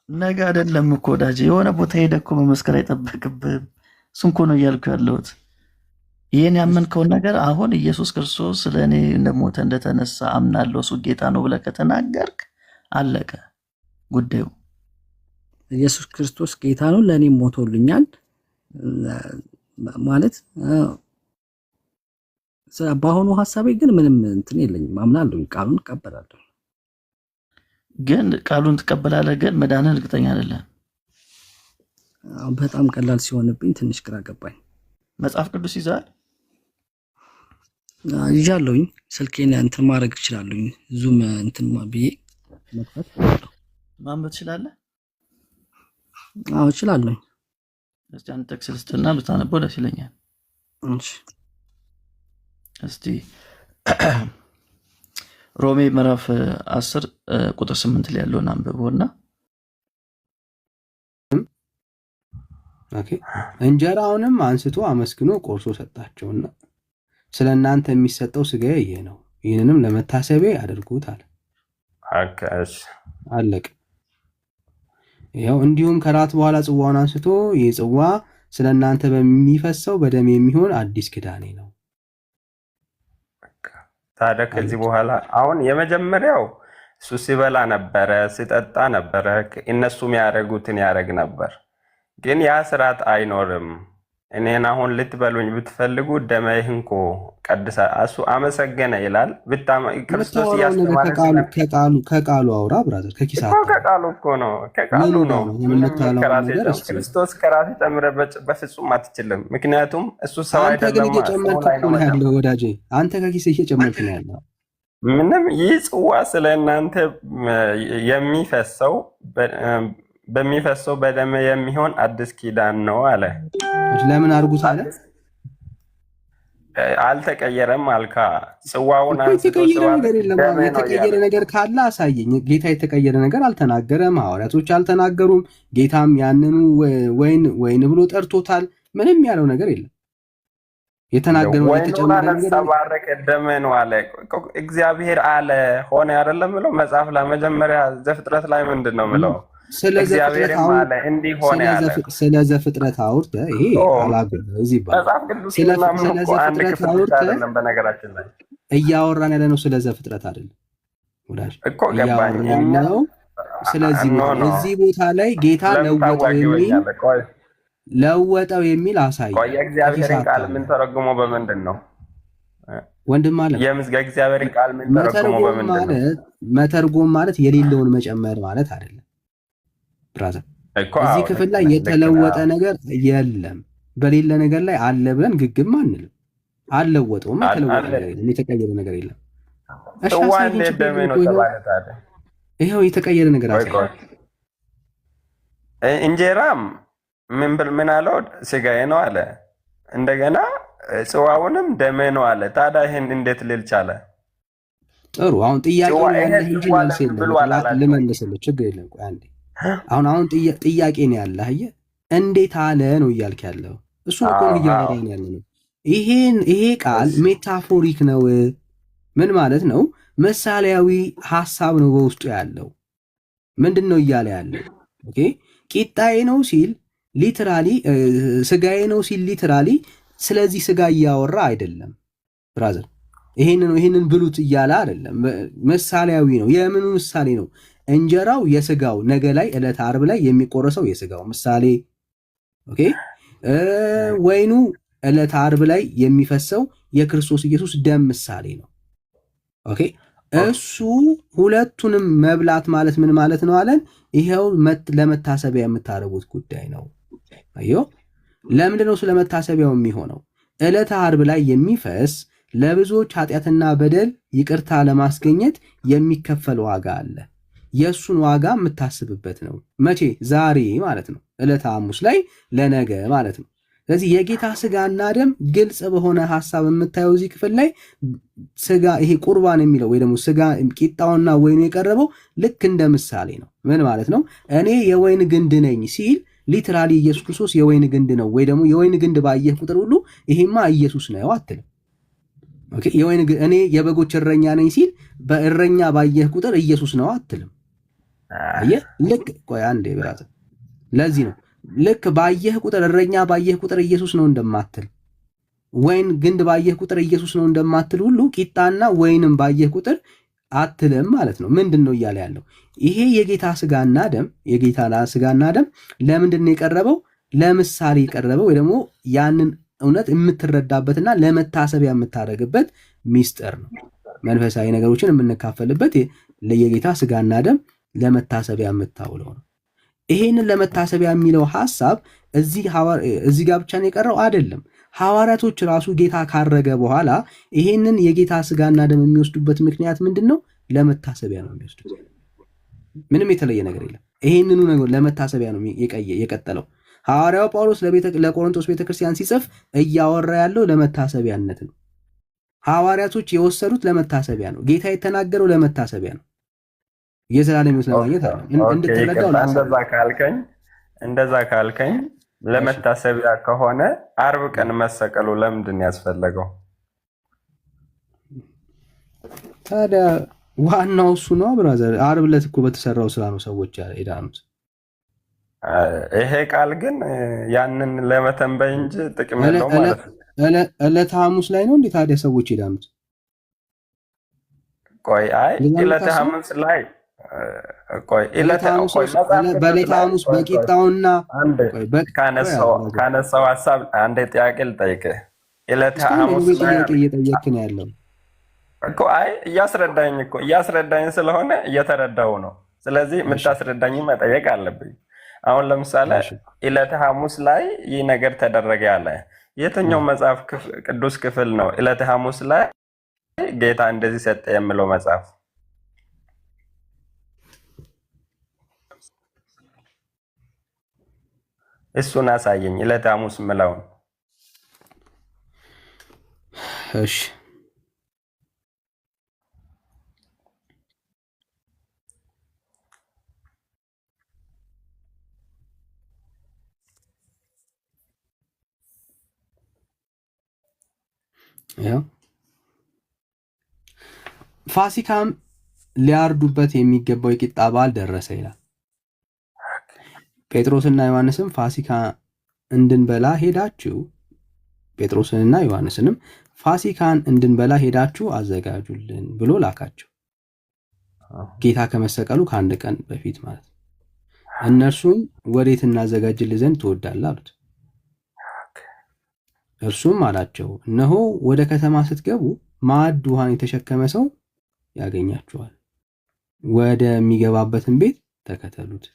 ነገ አይደለም እኮ ወዳጄ፣ የሆነ ቦታ ሄደህ እኮ መመስከር አይጠበቅብህም። እሱን እኮ ነው እያልኩ ያለሁት። ይህን ያመንከውን ነገር አሁን ኢየሱስ ክርስቶስ ስለእኔ እንደሞተ እንደተነሳ አምናለሁ፣ እሱ ጌታ ነው ብለህ ከተናገርክ አለቀ ጉዳዩ። ኢየሱስ ክርስቶስ ጌታ ነው፣ ለእኔም ሞቶልኛል ማለት በአሁኑ ሀሳቤ ግን ምንም እንትን የለኝም። አምናለሁ፣ ቃሉን እቀበላለሁ። ግን ቃሉን ትቀበላለህ፣ ግን መዳንን እርግጠኛ አይደለም። በጣም ቀላል ሲሆንብኝ ትንሽ ግራ ገባኝ። መጽሐፍ ቅዱስ ይዛል ይዣለሁኝ። ስልኬን እንትን ማድረግ እችላለሁኝ። ዙም እንትን ብዬ መክፈት ማንበብ ትችላለህ? አዎ እችላለሁኝ። እስቲ አንድ ጥቅስ ልስጥና ብታነበው ደስ ይለኛል። እሺ እስቲ ሮሜ ምዕራፍ 10 ቁጥር 8 ላይ ያለውን አንብበውና ኦኬ። እንጀራውንም አንስቶ አመስግኖ ቆርሶ ሰጣቸውና ስለ እናንተ የሚሰጠው ሥጋዬ ይህ ነው፣ ይህንንም ለመታሰቢያ አድርጉት አለ። አለቀ። ይኸው እንዲሁም ከራት በኋላ ጽዋውን አንስቶ ይህ ጽዋ ስለ እናንተ በሚፈሰው በደም የሚሆን አዲስ ኪዳኔ ነው። ታዲያ ከዚህ በኋላ አሁን የመጀመሪያው እሱ ሲበላ ነበረ፣ ሲጠጣ ነበረ፣ እነሱ የሚያደርጉትን ያደርግ ነበር። ግን ያ ስርዓት አይኖርም። እኔን አሁን ልትበሉኝ ብትፈልጉ ደሜን እኮ ቀድሳ እሱ አመሰገነ ይላል። ክርስቶስ እያስተማረ ከቃሉ አውራ ብራዘር፣ ከኪሳ ከቃሉ እኮ ነው፣ ከቃሉ ነው። ክርስቶስ ከራሴ ጨምረህ በፍጹም አትችልም። ምክንያቱም እሱ ሰው አንተ ግን እየጨመርክ እኮ ነው ያለው ወዳጄ፣ አንተ ከኪስ እየጨመርክ ነው ያለው። ምንም ይህ ጽዋ ስለ እናንተ በሚፈሰው በደም የሚሆን አዲስ ኪዳን ነው አለ። ለምን አድርጉት አለ? አልተቀየረም አልካ። ጽዋውን የተቀየረ ነገር የለም። የተቀየረ ነገር ካለ አሳየኝ። ጌታ የተቀየረ ነገር አልተናገረም፣ ሐዋርያቶች አልተናገሩም። ጌታም ያንኑ ወይን ብሎ ጠርቶታል። ምንም ያለው ነገር የለም። የተናገረው የተጨመረ ነገር ተባረከ ደም ነው አለ። እግዚአብሔር አለ ሆነ አይደለም ብለው መጽሐፍ ላይ መጀመሪያ ዘፍጥረት ላይ ምንድን ነው ብለው ስለ ዘፍጥረት አውርተህ ይሄ አላገኘ እዚህ መጽሐፍ ቅዱስ በነገራችን ላይ እያወራን ያለ ነው። ስለ ዘፍጥረት አይደለም ወዳጅ እኮ ገባኝ ነው። ስለዚህ እዚህ ቦታ ላይ ጌታ ለወጠው የሚል አሳይ። የእግዚአብሔርን ቃል ምን ተረጉሞ በምንድን ነው ወንድም አለ? የእግዚአብሔርን ቃል ምን ተረጉሞ በምንድን ነው? መተርጎም ማለት የሌለውን መጨመር ማለት አይደለም ብራዘር። እዚህ ክፍል ላይ የተለወጠ ነገር የለም። በሌለ ነገር ላይ አለ ብለን ግግም አንልም። አልለወጠውም። የተቀየረ ነገር የለም። ይኸው የተቀየረ ነገር አለ። እንጀራም ምን አለው? ስጋዬ ነው አለ። እንደገና ጽዋውንም ደሜ ነው አለ። ታዲያ ይህን እንዴት ልል ቻለ? ጥሩ። አሁን ጥያቄ ያለህ እንጂ መልስ የለም። ልመልስልህ፣ ችግር የለም። ቆይ አንዴ። አሁን ጥያቄ ነው ያለህ። አየህ፣ እንዴት አለ ነው እያልክ ያለው። እሱን እኮ ነው እያወራን ያለ ነው። ይሄ ቃል ሜታፎሪክ ነው። ምን ማለት ነው? ምሳሌያዊ ሐሳብ ነው በውስጡ ያለው። ምንድን ነው እያለ ያለው? ኦኬ፣ ቂጣዬ ነው ሲል ሊትራሊ፣ ስጋዬ ነው ሲል ሊትራሊ፣ ስለዚህ ስጋ እያወራ አይደለም ብራዘር። ይሄንን ብሉት እያለ አይደለም። ምሳሌያዊ ነው። የምኑ ምሳሌ ነው? እንጀራው የስጋው ነገ ላይ ዕለተ ዓርብ ላይ የሚቆረሰው የስጋው ምሳሌ። ኦኬ፣ ወይኑ ዕለተ ዓርብ ላይ የሚፈሰው የክርስቶስ ኢየሱስ ደም ምሳሌ ነው። ኦኬ፣ እሱ ሁለቱንም መብላት ማለት ምን ማለት ነው አለን? ይሄው ለመታሰቢያ የምታረጉት ጉዳይ ነው። አዮ፣ ለምንድን ነው ስለመታሰቢያው የሚሆነው? ዕለተ ዓርብ ላይ የሚፈስ ለብዙዎች ኃጢአትና በደል ይቅርታ ለማስገኘት የሚከፈል ዋጋ አለ። የእሱን ዋጋ የምታስብበት ነው። መቼ? ዛሬ ማለት ነው። ዕለተ ሐሙስ ላይ ለነገ ማለት ነው። ስለዚህ የጌታ ስጋና ደም ግልጽ በሆነ ሐሳብ የምታየው እዚህ ክፍል ላይ ስጋ፣ ይሄ ቁርባን የሚለው ወይ ደግሞ ስጋ ቂጣውና ወይኑ የቀረበው ልክ እንደ ምሳሌ ነው። ምን ማለት ነው? እኔ የወይን ግንድ ነኝ ሲል ሊትራሊ ኢየሱስ ክርስቶስ የወይን ግንድ ነው። ወይ ደግሞ የወይን ግንድ ባየህ ቁጥር ሁሉ ይሄማ ኢየሱስ ነው አትልም። ኦኬ፣ እኔ የበጎች እረኛ ነኝ ሲል በእረኛ ባየህ ቁጥር ኢየሱስ ነው አትልም። አየህ፣ ልክ ቆይ አንዴ ብራዘር፣ ለዚህ ነው ልክ ባየህ ቁጥር እረኛ ባየህ ቁጥር ኢየሱስ ነው እንደማትል፣ ወይን ግንድ ባየህ ቁጥር ኢየሱስ ነው እንደማትል ሁሉ ቂጣና ወይንም ባየህ ቁጥር አትልም ማለት ነው። ምንድን ነው እያለ ያለው? ይሄ የጌታ ስጋና ደም ለምንድን ነው የቀረበው? ለምሳሌ የቀረበው ወይ ደግሞ ያንን እውነት የምትረዳበትና ለመታሰቢያ የምታደርግበት ሚስጥር ነው። መንፈሳዊ ነገሮችን የምንካፈልበት የጌታ ስጋና ደም ለመታሰቢያ የምታውለው ነው። ይሄንን ለመታሰቢያ የሚለው ሐሳብ እዚህ ጋር ብቻ ነው የቀረው አይደለም። ሐዋርያቶች ራሱ ጌታ ካረገ በኋላ ይሄንን የጌታ ስጋና ደም የሚወስዱበት ምክንያት ምንድን ነው? ለመታሰቢያ ነው የሚወስዱት። ምንም የተለየ ነገር የለም። ይሄንኑ ነገር ለመታሰቢያ ነው የቀጠለው። ሐዋርያው ጳውሎስ ለቆሮንቶስ ቤተክርስቲያን ሲጽፍ እያወራ ያለው ለመታሰቢያነት ነው። ሐዋርያቶች የወሰዱት ለመታሰቢያ ነው። ጌታ የተናገረው ለመታሰቢያ ነው። የዘላለም ሕይወት ለማግኘት እንድትረዳው እንደዛ ካልከኝ ለመታሰቢያ ከሆነ አርብ ቀን መሰቀሉ ለምንድን ያስፈለገው? ታዲያ ዋናው እሱ ነው ብራዘር። አርብ ዕለት እኮ በተሰራው ስራ ነው ሰዎች የዳኑት። ይሄ ቃል ግን ያንን ለመተንበይ እንጂ ጥቅም የለው ማለት ነው። ዕለተ ሐሙስ ላይ ነው እንዴ ታዲያ ሰዎች የዳኑት? ቆይ አይ ዕለተ ሐሙስ ላይ በዕለተ ሐሙስ በቂጣውና ካነሳው ሀሳብ አንድ ጥያቄ ልጠይቅህ። ዕለተ ሐሙስ ጥያቄ እየጠየክ ነው ያለው እኮ። አይ እያስረዳኝ ስለሆነ እየተረዳው ነው። ስለዚህ የምታስረዳኝ መጠየቅ አለብኝ። አሁን ለምሳሌ ዕለተ ሐሙስ ላይ ይህ ነገር ተደረገ ያለ የትኛው መጽሐፍ ቅዱስ ክፍል ነው? ዕለተ ሐሙስ ላይ ጌታ እንደዚህ ሰጠ የሚለው መጽሐፍ እሱን አሳየኝ። ዕለተ ሐሙስ ምለውን። እሺ ፋሲካም ሊያርዱበት የሚገባው የቂጣ በዓል ደረሰ ይላል። ጴጥሮስና ዮሐንስም ፋሲካ እንድንበላ ሄዳችሁ ጴጥሮስንና ዮሐንስንም ፋሲካን እንድንበላ ሄዳችሁ አዘጋጁልን ብሎ ላካቸው። ጌታ ከመሰቀሉ ከአንድ ቀን በፊት ማለት ነው። እነርሱም ወዴት እናዘጋጅልህ ዘንድ ትወዳለህ አሉት። እርሱም አላቸው እነሆ ወደ ከተማ ስትገቡ ማዕድ ውሃን የተሸከመ ሰው ያገኛችኋል። ወደሚገባበትን ቤት ተከተሉት።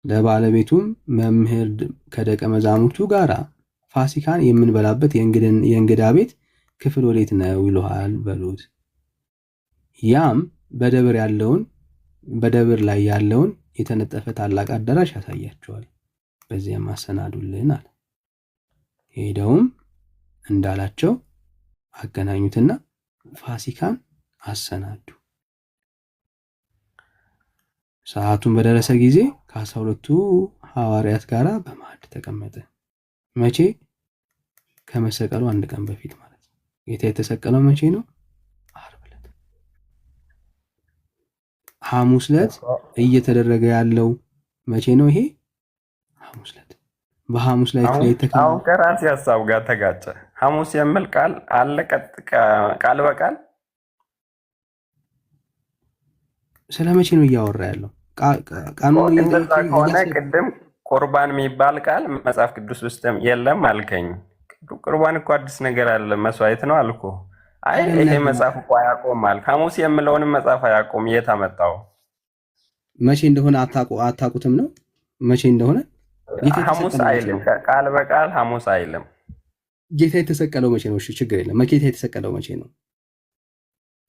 ለባለቤቱም መምህር ከደቀ መዛሙርቱ ጋር ፋሲካን የምንበላበት የእንግዳ ቤት ክፍል ወዴት ነው ይለዋል በሉት። ያም በደብር ላይ ያለውን የተነጠፈ ታላቅ አዳራሽ ያሳያቸዋል። በዚያም አሰናዱልን አለ። ሄደውም እንዳላቸው አገናኙትና ፋሲካን አሰናዱ። ሰዓቱን በደረሰ ጊዜ ከ12ቱ ሐዋርያት ጋር በማዕድ ተቀመጠ። መቼ? ከመሰቀሉ አንድ ቀን በፊት ማለት ነው። ጌታ የተሰቀለው መቼ ነው? ዓርብ ዕለት። ሐሙስ ዕለት እየተደረገ ያለው መቼ ነው? ይሄ ሐሙስ ዕለት። በሐሙስ ላይ አሁን ከራሴ ሀሳብ ጋር ተጋጨ። ሐሙስ የሚል ቃል አለ ቃል በቃል ስለ መቼ ነው እያወራ ያለው? ከሆነ ቅድም ቁርባን የሚባል ቃል መጽሐፍ ቅዱስ ውስጥ የለም አልከኝ። ቁርባን እኮ አዲስ ነገር አለ መስዋዕት ነው አልኩ። አይ ይሄ መጽሐፍ እኮ አያውቁም አልክ። ሐሙስ የምለውንም መጽሐፍ አያውቁም። የት አመጣው? መቼ እንደሆነ አታውቁትም ነው? መቼ እንደሆነ ሐሙስ አይልም። ቃል በቃል ሐሙስ አይልም። ጌታ የተሰቀለው መቼ ነው? እሺ ችግር የለም። ጌታ የተሰቀለው መቼ ነው?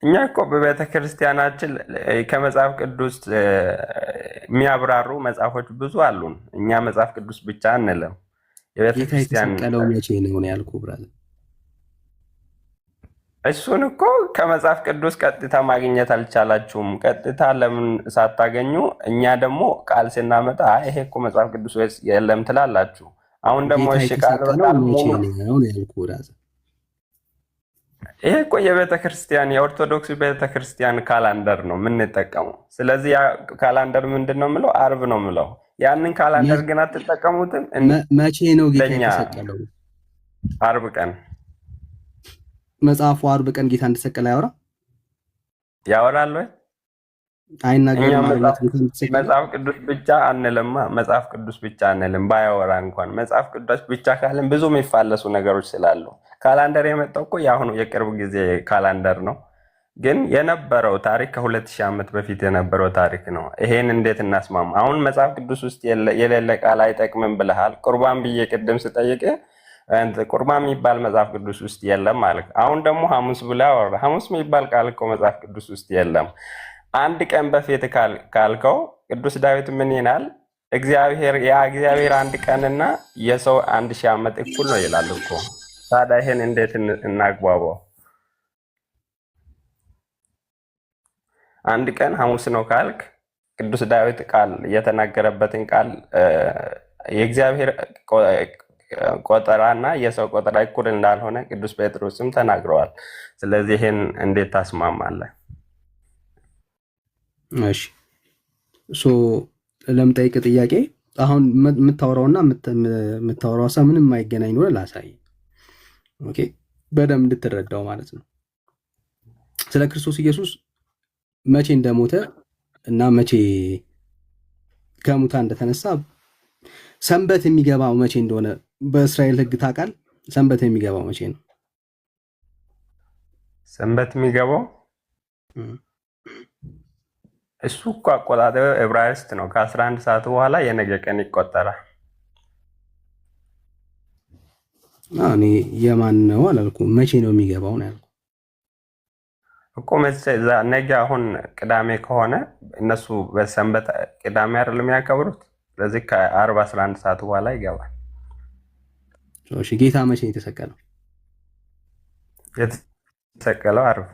እኛ እኮ በቤተ ክርስቲያናችን ከመጽሐፍ ቅዱስ የሚያብራሩ መጽሐፎች ብዙ አሉን። እኛ መጽሐፍ ቅዱስ ብቻ አንልም። የቤተ ክርስቲያን የተሰቀለው መቼ ነው ያልኩህ ብራዘር። እሱን እኮ ከመጽሐፍ ቅዱስ ቀጥታ ማግኘት አልቻላችሁም። ቀጥታ ለምን ሳታገኙ እኛ ደግሞ ቃል ስናመጣ ይሄ እኮ መጽሐፍ ቅዱስ ወይስ የለም ትላላችሁ። አሁን ደግሞ እሺ ቃል በቃል ነው ያልኩህ ብራዘር። ይሄ እኮ የቤተ ክርስቲያን የኦርቶዶክስ ቤተ ክርስቲያን ካላንደር ነው የምንጠቀመው። ስለዚህ ያ ካላንደር ምንድን ነው የምለው? ዓርብ ነው የምለው። ያንን ካላንደር ግን አትጠቀሙትም። መቼ ነው ጌታ የተሰቀለው? ዓርብ ቀን። መጽሐፉ ዓርብ ቀን ጌታ እንደተሰቀለ ያወራል ወይ? አይናገርም። መጽሐፍ ቅዱስ ብቻ አንልማ። መጽሐፍ ቅዱስ ብቻ አንልም። ባያወራ እንኳን መጽሐፍ ቅዱስ ብቻ ካልን ብዙ የሚፋለሱ ነገሮች ስላሉ ካላንደር የመጣው እኮ የአሁኑ የቅርብ ጊዜ ካላንደር ነው። ግን የነበረው ታሪክ ከ2000 ዓመት በፊት የነበረው ታሪክ ነው። ይሄን እንዴት እናስማማ? አሁን መጽሐፍ ቅዱስ ውስጥ የሌለ ቃል አይጠቅምም ብለሃል። ቁርባን ብዬ ቅድም ስጠይቅ ቁርባን የሚባል መጽሐፍ ቅዱስ ውስጥ የለም ማለት። አሁን ደግሞ ሐሙስ ብለህ አወራ። ሐሙስ የሚባል ቃል እኮ መጽሐፍ ቅዱስ ውስጥ የለም። አንድ ቀን በፊት ካልከው ቅዱስ ዳዊት ምን ይላል? እግዚአብሔር አንድ ቀንና የሰው 1000 ዓመት እኩል ነው ይላል እኮ። ታዲያ ይሄን እንዴት እናግባባው? አንድ ቀን ሐሙስ ነው ካልክ ቅዱስ ዳዊት ቃል የተናገረበትን ቃል የእግዚአብሔር ቆጠራና የሰው ቆጠራ እኩል እንዳልሆነ ቅዱስ ጴጥሮስም ተናግረዋል። ስለዚህ ይሄን እንዴት ታስማማለህ? እሺ ለምጠይቅ ጥያቄ አሁን የምታወራውና የምታወራው ሀሳብ ምንም የማይገናኝ ነው ላሳይ። ኦኬ በደንብ እንድትረዳው ማለት ነው። ስለ ክርስቶስ ኢየሱስ መቼ እንደሞተ እና መቼ ከሙታን እንደተነሳ ሰንበት የሚገባው መቼ እንደሆነ በእስራኤል ሕግ ታውቃል? ሰንበት የሚገባው መቼ ነው? ሰንበት የሚገባው እሱ እኮ አቆጣጠር ዕብራይስጥ ነው። ከ11 ሰዓት በኋላ የነገ ቀን ይቆጠራል። እኔ የማን ነው አላልኩም። መቼ ነው የሚገባው ነው ያልኩት እኮ። ነገ አሁን ቅዳሜ ከሆነ እነሱ በሰንበት ቅዳሜ አይደለም የሚያከብሩት። ስለዚህ ከ40 11 ሰዓት በኋላ ይገባል። እሺ ጌታ መቼ ነው የተሰቀለው? የተሰቀለው ዓርብ።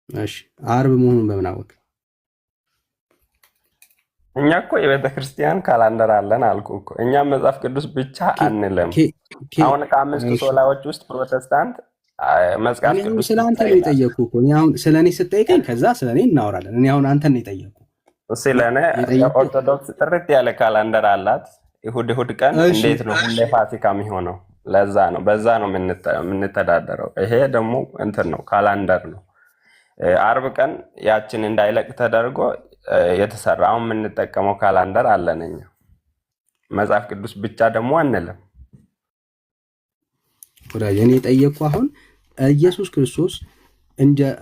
እሺ ዓርብ መሆኑን በምን አወቅ? እኛ እኮ የቤተ ክርስቲያን ካላንደር አለን አልኩ እኮ። እኛም መጽሐፍ ቅዱስ ብቻ አንልም። አሁን ከአምስቱ ሶላዎች ውስጥ ፕሮቴስታንት መጽሐፍ ቅዱስ ስለአንተ ነው የጠየኩህ እኮ። እኔ አሁን ስለኔ ስትጠይቀኝ ከዛ ስለኔ እናወራለን። እኔ አሁን አንተን ነው የጠየኩህ። ስለኔ ኦርቶዶክስ ጥርት ያለ ካላንደር አላት። እሑድ ቀን እንዴት ነው ሁሌ ፋሲካ የሚሆነው? ለዛ ነው በዛ ነው የምንተዳደረው። ይሄ ደግሞ እንትን ነው ካላንደር ነው። ዓርብ ቀን ያችን እንዳይለቅ ተደርጎ የተሰራ አሁን የምንጠቀመው ካላንደር አለን እኛ። መጽሐፍ ቅዱስ ብቻ ደግሞ አንልም። ወዳጅ እኔ የጠየቅኩህ አሁን ኢየሱስ ክርስቶስ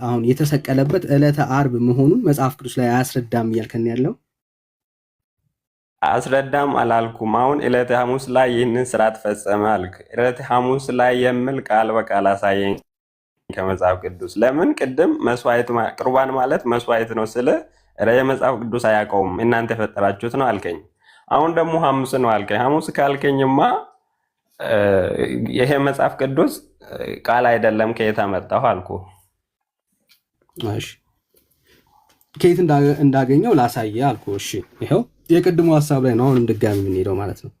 አሁን የተሰቀለበት ዕለተ ዓርብ መሆኑን መጽሐፍ ቅዱስ ላይ አያስረዳም እያልከን ያለው? አስረዳም አላልኩም። አሁን ዕለተ ሐሙስ ላይ ይህንን ስርዓት ፈጸመ አልክ። ዕለተ ሐሙስ ላይ የሚል ቃል በቃል አሳየኝ ከመጽሐፍ ቅዱስ። ለምን ቅድም መስዋዕት ቁርባን ማለት መስዋዕት ነው ስለ የመጽሐፍ ቅዱስ አያውቀውም እናንተ የፈጠራችሁት ነው አልከኝ። አሁን ደግሞ ሐሙስ ነው አልከኝ። ሐሙስ ካልከኝማ ይሄ መጽሐፍ ቅዱስ ቃል አይደለም ከየት አመጣሁ አልኩ። እሺ ከየት እንዳገኘው ላሳየ አልኩ። እሺ ይሄው የቅድሙ ሀሳብ ላይ ነው አሁንም ድጋሚ የምንሄደው ማለት ነው።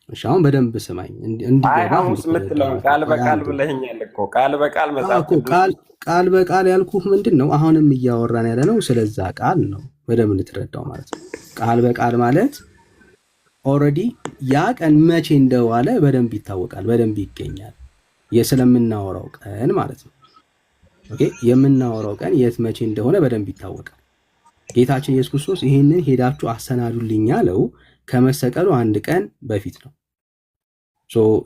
እሺ አሁን በደንብ ስማኝ እንዲገባ። ሐሙስ የምትለው ቃል በቃል ብለኸኛል እኮ። ቃል በቃል መጽሐፍ ቅዱስ ቃል በቃል ያልኩህ ምንድን ነው? አሁንም እያወራን ያለ ነው ስለዛ ቃል ነው። በደንብ እንድትረዳው ማለት ነው። ቃል በቃል ማለት ኦልሬዲ ያ ቀን መቼ እንደዋለ በደንብ ይታወቃል፣ በደንብ ይገኛል። ስለምናወራው ቀን ማለት ነው። ኦኬ የምናወራው ቀን የት መቼ እንደሆነ በደንብ ይታወቃል። ጌታችን ኢየሱስ ክርስቶስ ይህንን ሄዳችሁ አሰናዱልኝ ያለው ከመሰቀሉ አንድ ቀን በፊት ነው።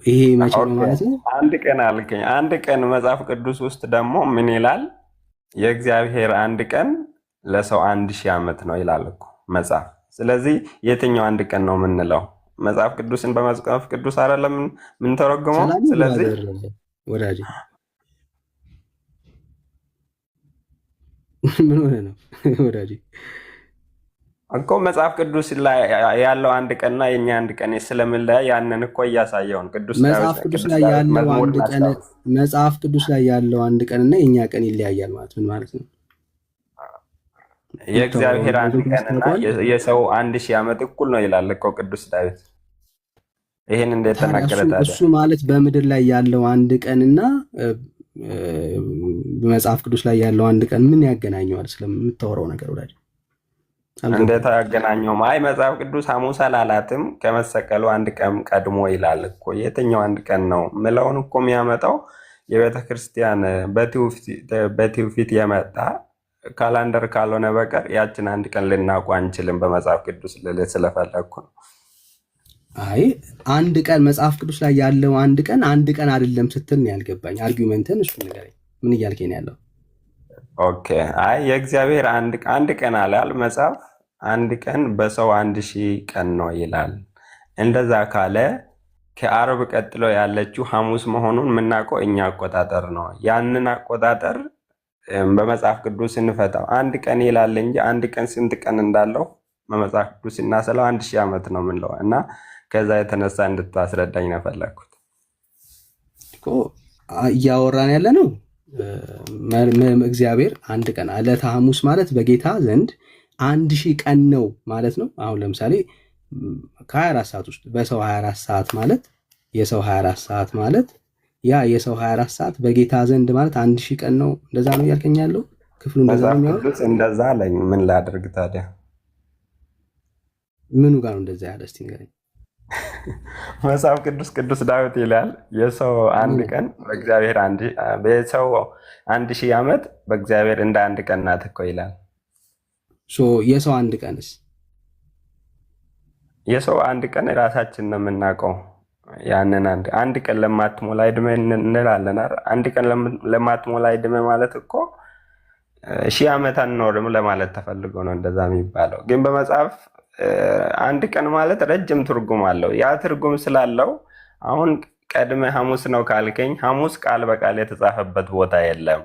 ይሄ መቼ ነው ማለት ነው? አንድ ቀን አልከኝ። አንድ ቀን መጽሐፍ ቅዱስ ውስጥ ደግሞ ምን ይላል? የእግዚአብሔር አንድ ቀን ለሰው 1000 ዓመት ነው ይላል እኮ መጽሐፍ። ስለዚህ የትኛው አንድ ቀን ነው የምንለው? መጽሐፍ ቅዱስን በመጽሐፍ ቅዱስ አይደለም ምን ተረጎመው? ስለዚህ ወዳጅ ምን ሆነ ነው ወዳጅ እኮ መጽሐፍ ቅዱስ ላይ ያለው አንድ ቀንና የኛ አንድ ቀን ስለምንለያይ ያንን እኮ እያሳየውን ቅዱስ መጽሐፍ ቅዱስ ላይ ያለው አንድ ቀን መጽሐፍ ቅዱስ ላይ ያለው አንድ ቀንና የኛ ቀን ይለያያል ማለት ምን ማለት ነው? የእግዚአብሔር አንድ ቀንና የሰው 1000 ዓመት እኩል ነው ይላል እኮ ቅዱስ ዳዊት። ይሄን እንዴት ተናገረ ታዲያ? እሱ ማለት በምድር ላይ ያለው አንድ ቀንና በመጽሐፍ ቅዱስ ላይ ያለው አንድ ቀን ምን ያገናኘዋል? ስለምታወራው ነገር ወዳጅ እንዴት ያገናኘው? አይ መጽሐፍ ቅዱስ ሐሙስ አላላትም ከመሰቀሉ አንድ ቀን ቀድሞ ይላል እኮ። የትኛው አንድ ቀን ነው ምለውን እኮ የሚያመጣው የቤተ ክርስቲያን በትውፊት የመጣ ካላንደር ካልሆነ በቀር ያችን አንድ ቀን ልናውቅ አንችልም በመጽሐፍ ቅዱስ ልልህ ስለፈለግኩ ነው። አይ አንድ ቀን መጽሐፍ ቅዱስ ላይ ያለው አንድ ቀን አይደለም ስትል ነው ያልገባኝ። አርጊውመንትን እሱ ንገረኝ። ምን እያልከኝ ነው ያለው? ኦኬ። አይ የእግዚአብሔር አንድ ቀን አላል መጽሐፍ። አንድ ቀን በሰው 1000 ቀን ነው ይላል። እንደዛ ካለ ከአርብ ቀጥሎ ያለችው ሐሙስ መሆኑን የምናውቀው እኛ አቆጣጠር ነው። ያንን አቆጣጠር በመጽሐፍ ቅዱስ እንፈታው። አንድ ቀን ይላል እንጂ አንድ ቀን ስንት ቀን እንዳለው በመጽሐፍ ቅዱስ እናሰለው 1000 ዓመት ነው የምንለው እና ከዛ የተነሳ እንድታስረዳኝ ነው ፈለግኩት። እያወራን ያለ ነው እግዚአብሔር አንድ ቀን ዕለተ ሐሙስ ማለት በጌታ ዘንድ 1000 ቀን ነው ማለት ነው። አሁን ለምሳሌ ከ24 ሰዓት ውስጥ በሰው 24 ሰዓት ማለት የሰው 24 ሰዓት ማለት ያ የሰው 24 ሰዓት በጌታ ዘንድ ማለት 1000 ቀን ነው። እንደዛ ነው እያልከኝ ያለው ክፍሉ እንደዛ ነው የሚያወራው። እንደዛ አለኝ። ምን ላድርግ ታዲያ? ምኑ ጋር ነው እንደዛ ያለ? እስቲ ንገረኝ። መጽሐፍ ቅዱስ ዳዊት ይላል የሰው አንድ ቀን በእግዚአብሔር የሰው 1000 ዓመት በእግዚአብሔር እንደ አንድ ቀን ናት እኮ ይላል። የሰው አንድ ቀንስ? የሰው አንድ ቀን ራሳችን ነው የምናውቀው። ያንን አንድ ቀን ለማትሞላ ዕድሜ እንላለን። አንድ ቀን ለማትሞላ ዕድሜ ማለት እኮ 1000 ዓመት አንኖርም ለማለት ተፈልጎ ነው እንደዛ የሚባለው። ግን በመጽሐፍ አንድ ቀን ማለት ረጅም ትርጉም አለው። ያ ትርጉም ስላለው አሁን ቀድመ ሐሙስ ነው ካልከኝ ሐሙስ ቃል በቃል የተጻፈበት ቦታ የለም።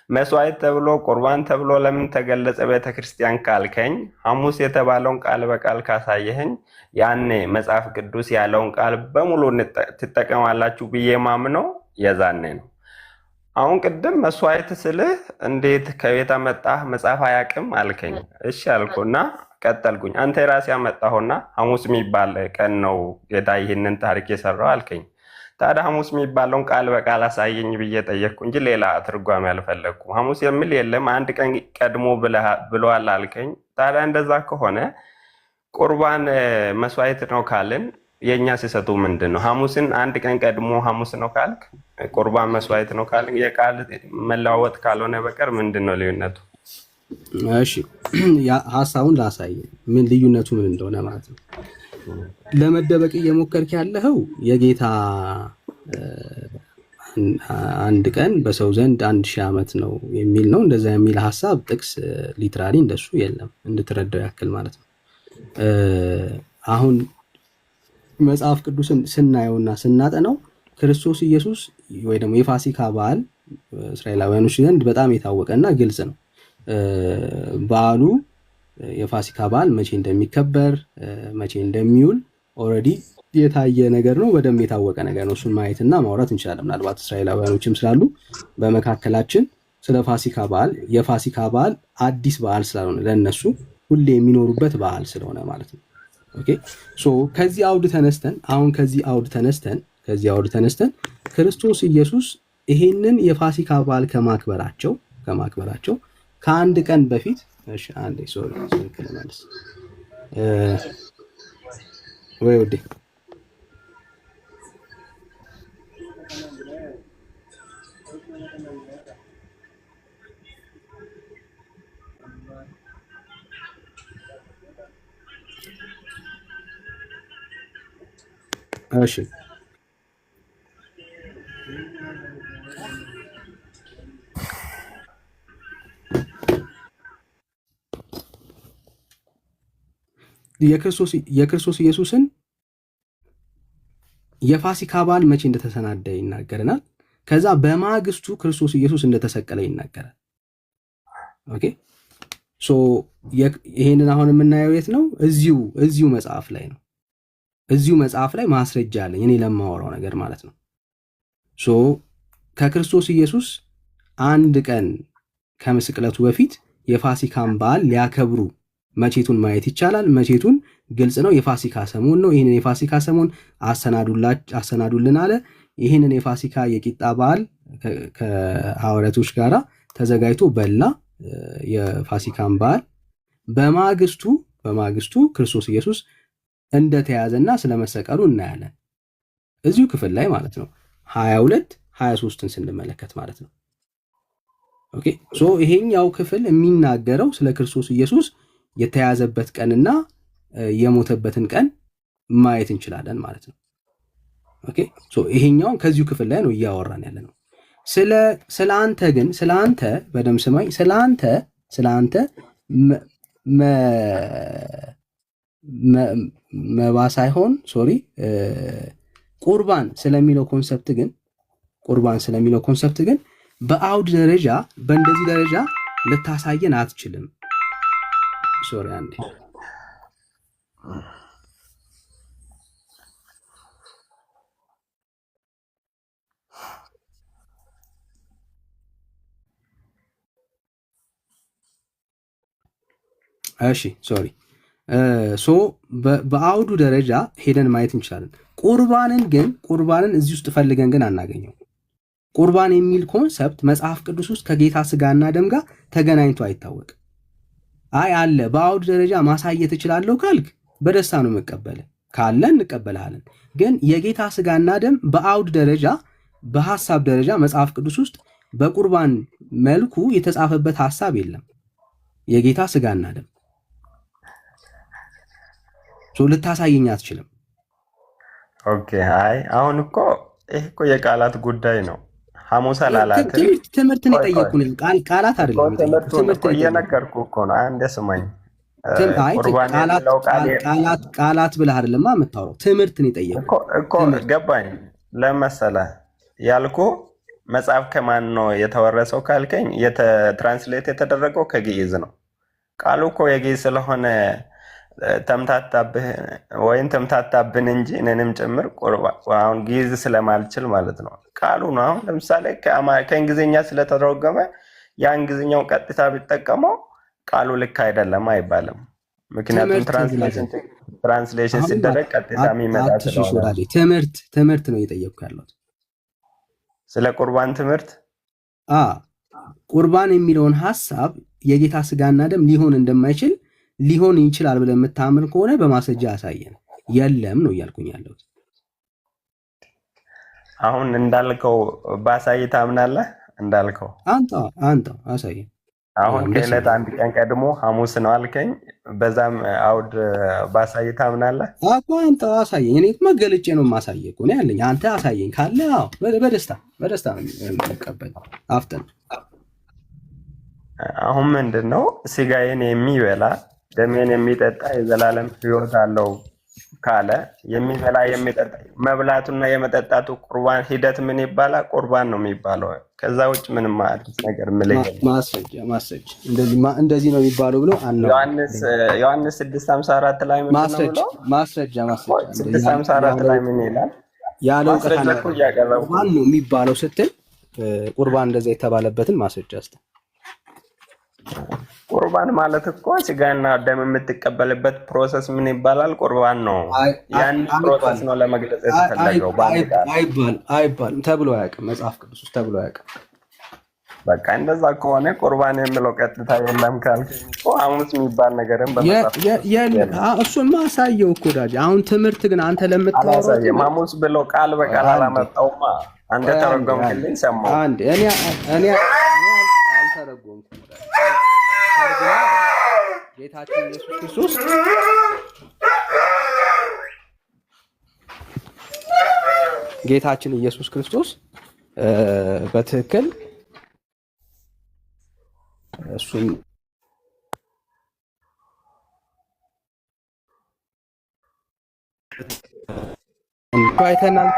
መስዋዕት ተብሎ ቁርባን ተብሎ ለምን ተገለጸ ቤተክርስቲያን ካልከኝ ሐሙስ የተባለውን ቃል በቃል ካሳየህኝ ያኔ መጽሐፍ ቅዱስ ያለውን ቃል በሙሉ ትጠቀማላችሁ ብዬ ማምነው የዛኔ ነው። አሁን ቅድም መስዋዕት ስልህ እንዴት ከቤት መጣህ መጽሐፍ አያውቅም አልከኝ። እሺ አልኩና ቀጠልኩኝ። አንተ የራሴ ያመጣሁና ሐሙስ የሚባል ቀን ነው ጌታ ይህንን ታሪክ የሰራው አልከኝ። ታዲያ ሐሙስ የሚባለውን ቃል በቃል አሳየኝ ብዬ ጠየቅኩ እንጂ ሌላ ትርጓሜ አልፈለግኩም። ሐሙስ የሚል የለም አንድ ቀን ቀድሞ ብለዋል አልከኝ። ታዲያ እንደዛ ከሆነ ቁርባን መስዋዕት ነው ካልን የእኛ ሲሰጡ ምንድን ነው? ሐሙስን አንድ ቀን ቀድሞ ሐሙስ ነው ካልክ ቁርባን መስዋዕት ነው ካልን የቃል መለዋወጥ ካልሆነ በቀር ምንድን ነው ልዩነቱ? እሺ ሀሳቡን ላሳየ ምን ልዩነቱ ምን እንደሆነ ማለት ነው። ለመደበቅ እየሞከርክ ያለኸው የጌታ አንድ ቀን በሰው ዘንድ 1000 ዓመት ነው የሚል ነው። እንደዛ የሚል ሐሳብ ጥቅስ ሊትራሊ እንደሱ የለም እንድትረዳው ያክል ማለት ነው። አሁን መጽሐፍ ቅዱስን ስናየውና ስናጠናው ክርስቶስ ኢየሱስ ወይ ደግሞ የፋሲካ በዓል እስራኤላውያኖች ዘንድ በጣም የታወቀና ግልጽ ነው። በዓሉ የፋሲካ በዓል መቼ እንደሚከበር መቼ እንደሚውል ኦልሬዲ የታየ ነገር ነው። በደንብ የታወቀ ነገር ነው። እሱን ማየትና ማውራት እንችላለን። ምናልባት እስራኤላውያኖችም ስላሉ በመካከላችን ስለ ፋሲካ በዓል የፋሲካ በዓል አዲስ በዓል ስላልሆነ ለነሱ ሁሌ የሚኖሩበት በዓል ስለሆነ ማለት ነው። ኦኬ ሶ ከዚህ አውድ ተነስተን ክርስቶስ ኢየሱስ ይሄንን የፋሲካ በዓል ከማክበራቸው ከአንድ ቀን በፊት እሺ አንዴ ሶሪ ስለከለማለስ ወይ ወዴ እሺ የክርስቶስ ኢየሱስን የፋሲካ በዓል መቼ እንደተሰናዳ ይናገረናል። ከዛ በማግስቱ ክርስቶስ ኢየሱስ እንደተሰቀለ ይናገራል። ኦኬ ሶ ይሄንን አሁን የምናየው የት ነው? እዚሁ መጽሐፍ ላይ ነው። እዚሁ መጽሐፍ ላይ ማስረጃ አለኝ እኔ ለማወራው ነገር ማለት ነው። ሶ ከክርስቶስ ኢየሱስ አንድ ቀን ከምስቅለቱ በፊት የፋሲካን በዓል ሊያከብሩ መቼቱን ማየት ይቻላል። መቼቱን ግልጽ ነው። የፋሲካ ሰሞን ነው። ይህንን የፋሲካ ሰሞን አሰናዱልን አለ። ይህንን የፋሲካ የቂጣ በዓል ከሐዋርያቶች ጋር ተዘጋጅቶ በላ። የፋሲካን በዓል በማግስቱ ክርስቶስ ኢየሱስ እንደተያዘና ስለመሰቀሉ እናያለን እዚሁ ክፍል ላይ ማለት ነው። 22-23ን ስንመለከት ማለት ነው። ኦኬ ሶ ይሄኛው ክፍል የሚናገረው ስለ ክርስቶስ ኢየሱስ የተያዘበት ቀንና የሞተበትን ቀን ማየት እንችላለን ማለት ነው። ኦኬ ሶ ይሄኛው ከዚሁ ክፍል ላይ ነው እያወራን ያለ ነው። ስለ አንተ ግን ስለ አንተ በደም ስማኝ። ስለ አንተ መባ ሳይሆን ሶሪ ቁርባን ስለሚለው ኮንሰፕት ግን በአውድ ደረጃ በእንደዚህ ደረጃ ልታሳየን አትችልም። ሶሪ አንዴ እሺ ሶሪ በአውዱ ደረጃ ሄደን ማየት እንችላለን። ቁርባንን እዚህ ውስጥ ፈልገን ግን አናገኘው። ቁርባን የሚል ኮንሰፕት መጽሐፍ ቅዱስ ውስጥ ከጌታ ስጋና ደም ጋር ተገናኝቶ አይታወቅም። አይ አለ በአውዱ ደረጃ ማሳየት እችላለሁ ካልክ በደስታ ነው መቀበል ካለ እንቀበልሃለን። ግን የጌታ ስጋና ደም በአውድ ደረጃ በሐሳብ ደረጃ መጽሐፍ ቅዱስ ውስጥ በቁርባን መልኩ የተጻፈበት ሐሳብ የለም። የጌታ ስጋና ደም ልታሳየኝ አትችልም። ኦኬ አይ አሁን እኮ ይሄ እኮ የቃላት ጉዳይ ነው። ሐሙስ አላላት ትምህርትን የጠየቁ ነው። ቃላት አይደለም። ትምህርት እየነገርኩ እኮ ነው። አንዴ ስማኝ። ቃላት ብለህ አይደለም የምታወራው። ትምህርትን የጠየቁ እኮ ገባኝ። ለመሰለህ ያልኩ መጽሐፍ ከማን ነው የተወረሰው ካልከኝ ትራንስሌት የተደረገው ከግዕዝ ነው። ቃሉ እኮ የግዕዝ ስለሆነ ተምታታብን እንጂ እኔንም ጭምር አሁን ግዕዝ ስለማልችል ማለት ነው። ቃሉ ነው። አሁን ለምሳሌ ከእንግሊዝኛ ስለተተረጎመ ያ እንግሊዝኛው ቀጥታ ቢጠቀመው ቃሉ ልክ አይደለም አይባልም። ምክንያቱም ትራንስሌሽን ሲደረግ ቀጥታ የሚመጣ ስለሆነ ትምህርት ነው እየጠየቅኩ ያለሁት ስለ ቁርባን ትምህርት። ቁርባን የሚለውን ሐሳብ የጌታ ስጋና ደም ሊሆን እንደማይችል ሊሆን ይችላል ብለህ የምታምን ከሆነ በማስረጃ ያሳየን። የለም ነው እያልኩኝ ያለሁት። አሁን እንዳልከው ባሳይ ታምናለህ? እንዳልከው አንተ አሳየን። አሁን ከዕለት አንድ ቀን ቀድሞ ሐሙስ ነው አልከኝ። በዛም አውድ ባሳይ ታምናለህ? አንተ አሳየኝ። እኔ መገለጬ ነው የማሳየህ እኮ ነው ያለኝ። አንተ አሳየኝ ካለ በደስታ ነው የምቀበለው። አፍተን አሁን ምንድነው ስጋዬን የሚበላ ደሜን የሚጠጣ የዘላለም ሕይወት አለው ካለ የሚበላ የሚጠጣ መብላቱና የመጠጣቱ ቁርባን ሂደት ምን ይባላል? ቁርባን ነው የሚባለው። ከዛ ውጭ ምንም አዲስ ነገር ማስረጃ እንደዚህ ነው የሚባለው ብሎ ዮሐንስ 6:54 ላይ ምን ነው? ማስረጃ 6:54 ላይ ምን ይላል? ያለው ቁርባን ነው የሚባለው ስትል ቁርባን እንደዛ የተባለበትን ማስረጃ አስተ ቁርባን ማለት እኮ ስጋና ደም የምትቀበልበት ፕሮሰስ ምን ይባላል? ቁርባን ነው። ያን ፕሮሰስ ነው ለመግለጽ የተፈለገው። አይባልም ተብሎ አያውቅም። መጽሐፍ ቅዱስ ውስጥ ተብሎ አያውቅም። በቃ እንደዛ ከሆነ ቁርባን የሚለው ቀጥታ የለም ካልክ እኮ ሐሙስ የሚባል ነገርም እሱማ አሳየው እኮ ዳጅ። አሁን ትምህርት ግን አንተ ለምታወራው ሐሙስ ብሎ ቃል በቃል አላመጣውማ። አንተ ተረጎምክልኝ ሰማሁ። እኔ አልተረጎምኩም። ጌታችን ኢየሱስ ክርስቶስ በትክክል እሱን አይተናል።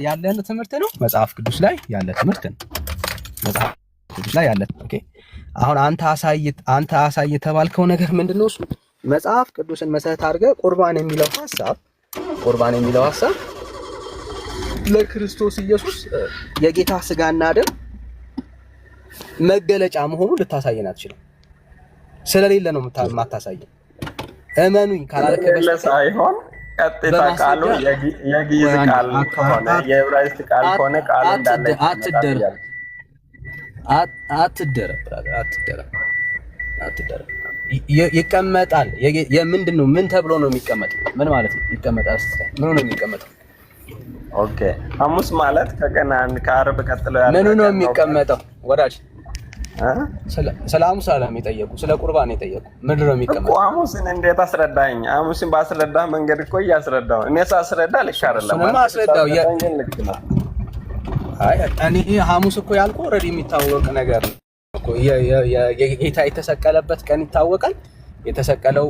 ያለን ትምህርት ነው። መጽሐፍ ቅዱስ ላይ ያለ ትምህርት ነው። መጽሐፍ ቅዱስ ላይ ያለ ኦኬ። አሁን አንተ አሳይ የተባልከው ነገር ምንድነው? እሱ መጽሐፍ ቅዱስን መሰረት አድርገህ ቁርባን የሚለው ሐሳብ ለክርስቶስ ኢየሱስ የጌታ ስጋና ደም መገለጫ መሆኑ ልታሳየን አትችልም። ስለሌለ ነው የማታሳየን። እመኑኝ ካላልከበለ ሳይሆን ቀጥታ ቃሉ የግዕዝ ቃል ከሆነ የዕብራይስጥ ቃል ከሆነ ቃሉ እንዳለ አትደረ ይቀመጣል። የምንድን ነው? ምን ተብሎ ነው የሚቀመጠው? ምን ማለት ነው ይቀመጣል? ምን ነው የሚቀመጠው? ኦኬ ሐሙስ ማለት ከዓርብ ቀጥሎ ያለው ምን ነው የሚቀመጠው? ወዳጅ ስለ ሐሙስ አለም የጠየቁ ስለ ቁርባን የጠየቁ ምንድን ነው የሚቀመጥ እኮ ሐሙስን እንዴት አስረዳኝ? ሐሙስን ባስረዳ መንገድ እኮ እያስረዳው እኔ ሳስረዳ ልክ አይደለም ማለት አስረዳው ልክ ነው። አይ እኔ ሐሙስ እኮ ያልኩ ኦልሬዲ የሚታወቅ ነገር እኮ የጌታ የተሰቀለበት ቀን ይታወቃል። የተሰቀለው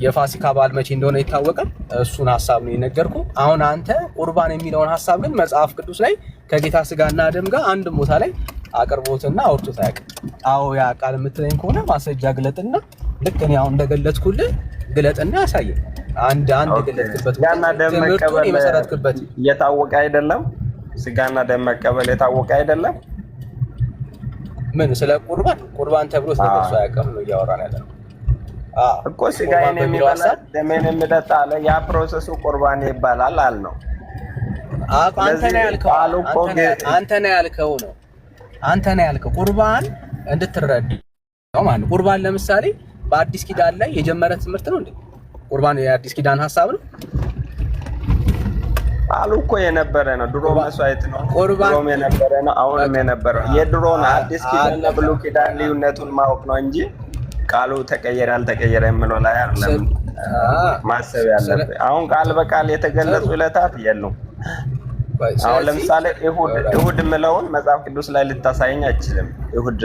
የፋሲካ በዓል መቼ እንደሆነ ይታወቃል። እሱን ሐሳብ ነው የነገርኩ። አሁን አንተ ቁርባን የሚለውን ሐሳብ ግን መጽሐፍ ቅዱስ ላይ ከጌታ ስጋና ደም ጋር አንድ ቦታ ላይ አቅርቦትና አውርቶት አያውቅም። አዎ ያ ቃል የምትለኝ ከሆነ ማስረጃ ግለጥና ልክ እኔ አሁን እንደገለጽኩልህ ግለጥና ያሳየኝ። አንድ ገለጥክበት ስጋና ደም መቀበል የታወቀ አይደለም። ስጋና ደም መቀበል የታወቀ አይደለም። ምን ስለ ቁርባን ተብሎ ስለተሰው አያውቅም ነው እያወራን ያለነው እኮ። ስጋዬን የሚበላ ደሜን የሚጠጣ አለ። ያ ፕሮሰሱ ቁርባን ይባላል አልነው። አንተ ነህ ያልከው ቁርባን እንድትረዳው ማለት ነው። ቁርባን ለምሳሌ በአዲስ ኪዳን ላይ የጀመረ ትምህርት ነው እንዴ? ቁርባን የአዲስ ኪዳን ሐሳብ ነው አሉ እኮ የነበረ ነው። ድሮ መስዋዕት ነው። ድሮም የነበረ ነው። አሁንም የነበረ የድሮን አዲስ ኪዳንና ብሉይ ኪዳን ልዩነቱን ማወቅ ነው እንጂ ቃሉ ተቀየረ አልተቀየረ የምለው ላይ አይደለም ማሰብ ያለብህ። አሁን ቃል በቃል የተገለጹ ዕለታት የሉም። አሁን ለምሳሌ እሁድ የምለውን መጽሐፍ ቅዱስ ላይ ልታሳየኝ አይችልም። እሁድ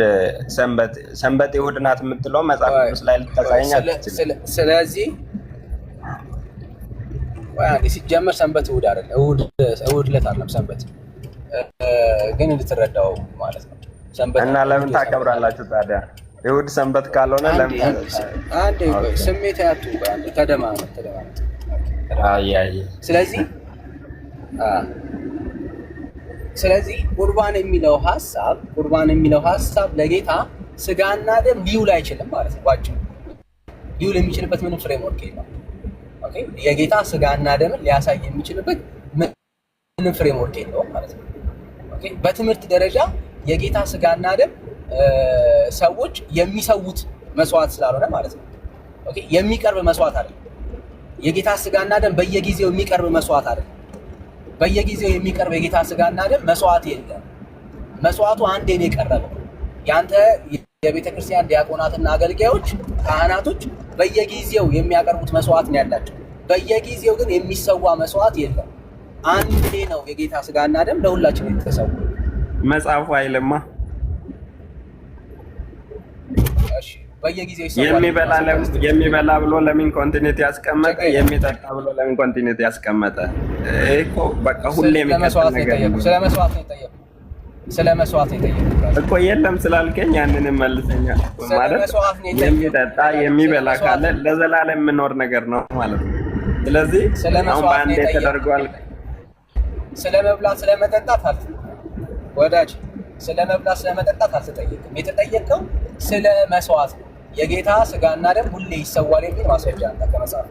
ሰንበት እሁድ ናት የምትለው መጽሐፍ ቅዱስ ላይ ልታሳየኝ አይችልም። ስለዚህ ሲጀመር ሰንበት እሁድ አይደለም። እሁድ ዕለት አይደለም ሰንበት፣ ግን እንድትረዳው ማለት ነው። ሰንበት እና ለምን ታከብራላችሁ ታዲያ? እሁድ ሰንበት ካልሆነ ለምን? አንዴ ስሜት ያቱ አንዴ ተደማመጥ። ስለዚህ ቁርባን የሚለው ሐሳብ ለጌታ ስጋና ደም ሊውል አይችልም ማለት ነው። ባጭሩ ሊውል የሚችልበት ምንም ፍሬምወርክ የለም። ኦኬ፣ የጌታ ስጋና ደምን ሊያሳይ የሚችልበት ምንም ፍሬምወርክ የለውም ማለት ነው። ኦኬ፣ በትምህርት ደረጃ የጌታ ስጋና ደም ሰዎች የሚሰውት መስዋዕት ስላልሆነ ማለት ነው። ኦኬ፣ የሚቀርብ መስዋዕት አይደለም። የጌታ ስጋና ደም በየጊዜው የሚቀርብ መስዋዕት አይደለም። በየጊዜው የሚቀርብ የጌታ ስጋና ደም መስዋዕት የለም። መስዋዕቱ አንዴ ነው የቀረበው። ያንተ የቤተ ክርስቲያን ዲያቆናትና አገልጋዮች ካህናቶች በየጊዜው የሚያቀርቡት መስዋዕት ነው ያላቸው። በየጊዜው ግን የሚሰዋ መስዋዕት የለም። አንዴ ነው የጌታ ስጋና ደም ለሁላችን የተሰዋ። መጽሐፉ አይልማ በየጊዜው የሚበላ ብሎ ለምን ኮንቲኒቲ ያስቀመጠ? የሚጠጣ ብሎ ለምን ኮንቲኒቲ ያስቀመጠ? እኮ በቃ ሁሌ የሚቀጥል ነገር ነው። ስለ መስዋዕት ነው የጠየቁት እኮ። የለም ስላልከኝ ያንን መልሰኛ ማለት የሚጠጣ የሚበላ ካለ ለዘላለም የምኖር ነገር ነው ማለት ነው። ስለዚህ አሁን በአንዴ ተደርጓል። ስለ መብላት ስለ መጠጣት ወዳጅ ስለ መብላት ስለ መጠጣት አልተጠየቅም። የተጠየቀው ስለ መስዋዕት ነው። የጌታ ስጋና ደም ሁሌ ይሰዋል የሚል ማስረጃ አለ ከመጽሐፍ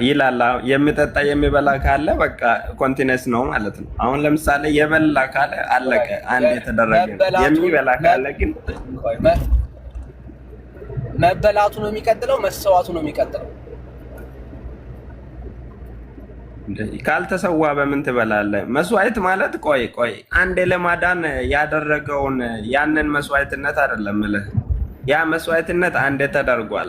ይላል። የሚጠጣ የሚበላ ካለ በቃ ኮንቲነስ ነው ማለት ነው። አሁን ለምሳሌ የበላ ካለ አለቀ፣ አንድ የተደረገ። የሚበላ ካለ ግን መበላቱ ነው የሚቀጥለው፣ መሰዋቱ ነው የሚቀጥለው። ካልተሰዋ በምን ትበላለህ? መስዋዕት ማለት ቆይ አንዴ ለማዳን ያደረገውን ያንን መስዋዕትነት አይደለም እልህ። ያ መስዋዕትነት አንዴ ተደርጓል።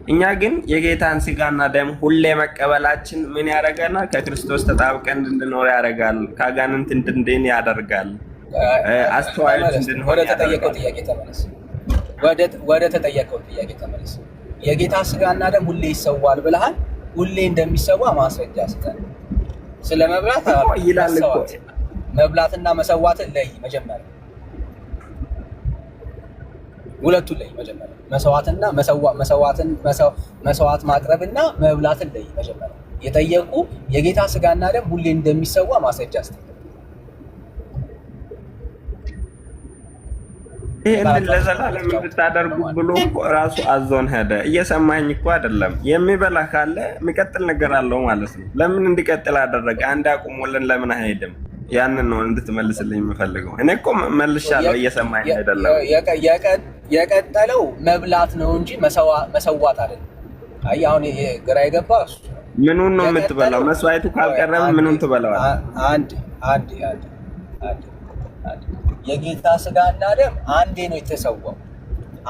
እኛ ግን የጌታን ስጋና ደም ሁሌ መቀበላችን ምን ያደርገናል? ከክርስቶስ ተጣብቀን እንድንኖር ያደርጋል። ከአጋንንት እንድንድን ያደርጋል። አስተዋዮች እንድንሆን ወደ ተጠየቀው ጥያቄ ተመለስ። የጌታ ስጋና ደም ሁሌ ይሰዋል ብለሃል። ሁሌ እንደሚሰዋ ማስረጃ ስጠን። ስለ መብላት ይላል እኮ። መብላትና መሰዋትን ለይ መጀመሪያ፣ ሁለቱን ለይ መጀመሪያ። መስዋዕትና መስዋዕት ማቅረብና መብላትን ለይ መጀመሪያ። የጠየቁ የጌታ ስጋና ደም ሁሌ እንደሚሰዋ ማስረጃ ስጠን። ይሄንን ለዘላለም እንድታደርጉ ብሎ ራሱ አዞን ሄደ። እየሰማኝ እኮ አይደለም። የሚበላ ካለ የሚቀጥል ነገር አለው ማለት ነው። ለምን እንዲቀጥል አደረገ? አንድ አቁሞልን ለምን አይሄድም? ያንን ነው እንድትመልስልኝ የምፈልገው። እኔ እኮ መልሻለሁ፣ እየሰማኝ አይደለም። የቀጠለው መብላት ነው እንጂ መሰዋት አይደለም። አይ አሁን ግራ የገባ እሱ ምኑን ነው የምትበላው? መስዋዕቱ ካልቀረበ ምኑን ትበላዋለህ? የጌታ ስጋና ደም አንዴ ነው የተሰዋው፣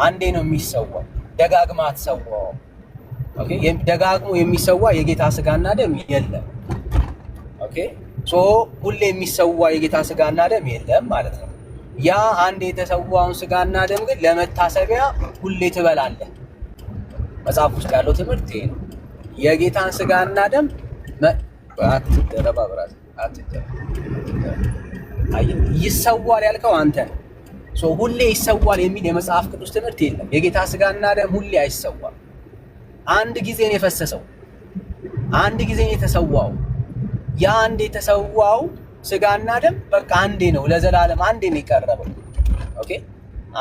አንዴ ነው የሚሰዋው። ደጋግማ አትሰዋው። ኦኬ፣ ደጋግሞ የሚሰዋ የጌታ ስጋና ደም የለም። ኦኬ፣ ሶ ሁሌ የሚሰዋ የጌታ ስጋና ደም የለም ማለት ነው። ያ አንዴ የተሰዋውን ስጋና ደም ግን ለመታሰቢያ ሁሌ ትበላለህ። መጽሐፍ ውስጥ ያለው ትምህርት ይሄ ነው። የጌታን ስጋና ደም ይሰዋል ያልከው አንተ ነው። ሶ ሁሌ ይሰዋል የሚል የመጽሐፍ ቅዱስ ትምህርት የለም። የጌታ ስጋና ደም ሁሌ አይሰዋም። አንድ ጊዜ ነው የፈሰሰው፣ አንድ ጊዜ ነው የተሰዋው። ያ አንድ የተሰዋው ስጋና ደም በቃ አንዴ ነው፣ ለዘላለም አንዴ ነው የቀረበው። ኦኬ፣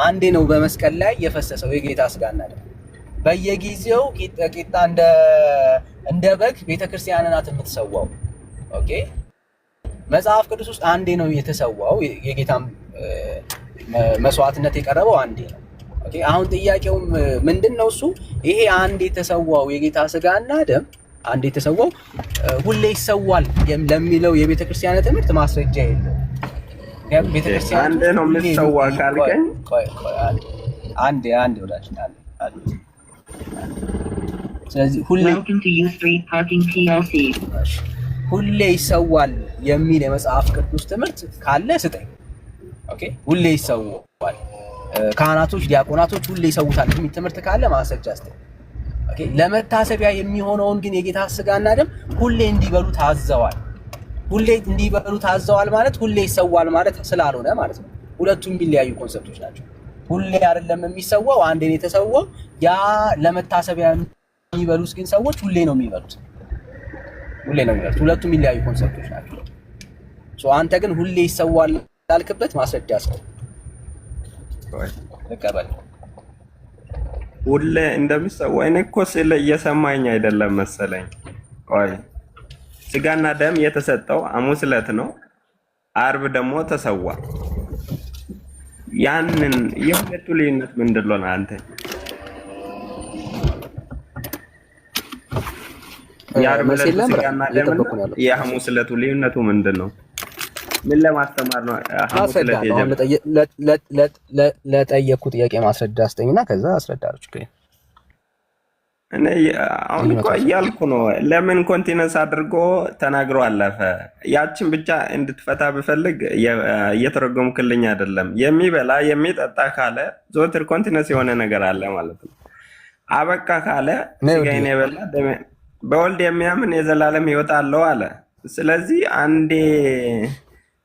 አንዴ ነው በመስቀል ላይ የፈሰሰው የጌታ ስጋና ደም። በየጊዜው ቂጣ እንደ በግ ቤተክርስቲያን ናት የምትሰዋው። ኦኬ፣ መጽሐፍ ቅዱስ ውስጥ አንዴ ነው የተሰዋው። የጌታም መስዋዕትነት የቀረበው አንዴ ነው። ኦኬ፣ አሁን ጥያቄው ምንድነው? እሱ ይሄ አንዴ የተሰዋው የጌታ ስጋና ደም አንዴ የተሰዋው ሁሌ ይሰዋል ለሚለው የቤተክርስቲያን ትምህርት ማስረጃ የለው። ቤተክርስቲያን አንዴ ነው የሚሰዋ ካልከኝ አንዴ ወዳጅ አንዴ። ስለዚህ ሁሌ ይሰዋል የሚል የመጽሐፍ ቅዱስ ትምህርት ካለ ስጠኝ። ኦኬ፣ ሁሌ ይሰዋል፣ ካህናቶች፣ ዲያቆናቶች ሁሌ ይሰውታል የሚል ትምህርት ካለ ማስረጃ ስጠኝ። ኦኬ፣ ለመታሰቢያ የሚሆነውን ግን የጌታ ስጋና ደም ሁሌ እንዲበሉ ታዘዋል። ሁሌ እንዲበሉ ታዘዋል ማለት ሁሌ ይሰዋል ማለት ስላልሆነ ማለት ነው። ሁለቱም ቢለያዩ ኮንሰፕቶች ናቸው። ሁሌ አይደለም የሚሰዋው፣ አንዴ ነው የተሰዋው። ያ ለመታሰቢያ የሚበሉት ግን ሰዎች ሁሌ ነው የሚበሉት፣ ሁሌ ነው የሚበሉት። ሁለቱም ቢለያዩ ኮንሰፕቶች ናቸው። ሶ አንተ ግን ሁሌ ይሰዋል ላልክበት ማስረጃ ሰው ተቀበል። ሁሌ እንደሚሰዋ እኔ እኮ ስለ እየሰማኝ አይደለም መሰለኝ። ቆይ ስጋና ደም የተሰጠው ሐሙስ ዕለት ነው፣ አርብ ደግሞ ተሰዋ። ያንን የሁለቱ ልዩነት ምንድን ነው አንተ? የአርብ ዕለት ስጋና ደም የሐሙስ ዕለቱ ልዩነቱ ምንድን ነው? ምን ለማስተማር ነው ሐሙስ ዕለት የጀመረው? ለጠየቅኩ ጥያቄ ማስረጃ አስጠኝና ከዛ አስረዳችሁ። እኔ አሁን እኮ እያልኩ ነው። ለምን ኮንቲነንስ አድርጎ ተናግሮ አለፈ? ያችን ብቻ እንድትፈታ ብፈልግ እየተረጎምክልኝ አይደለም። የሚበላ የሚጠጣ ካለ ዘወትር ኮንቲነንስ የሆነ ነገር አለ ማለት ነው። አበቃ ካለ ስጋዬን የበላ በወልድ የሚያምን የዘላለም ሕይወት አለው አለ። ስለዚህ አንዴ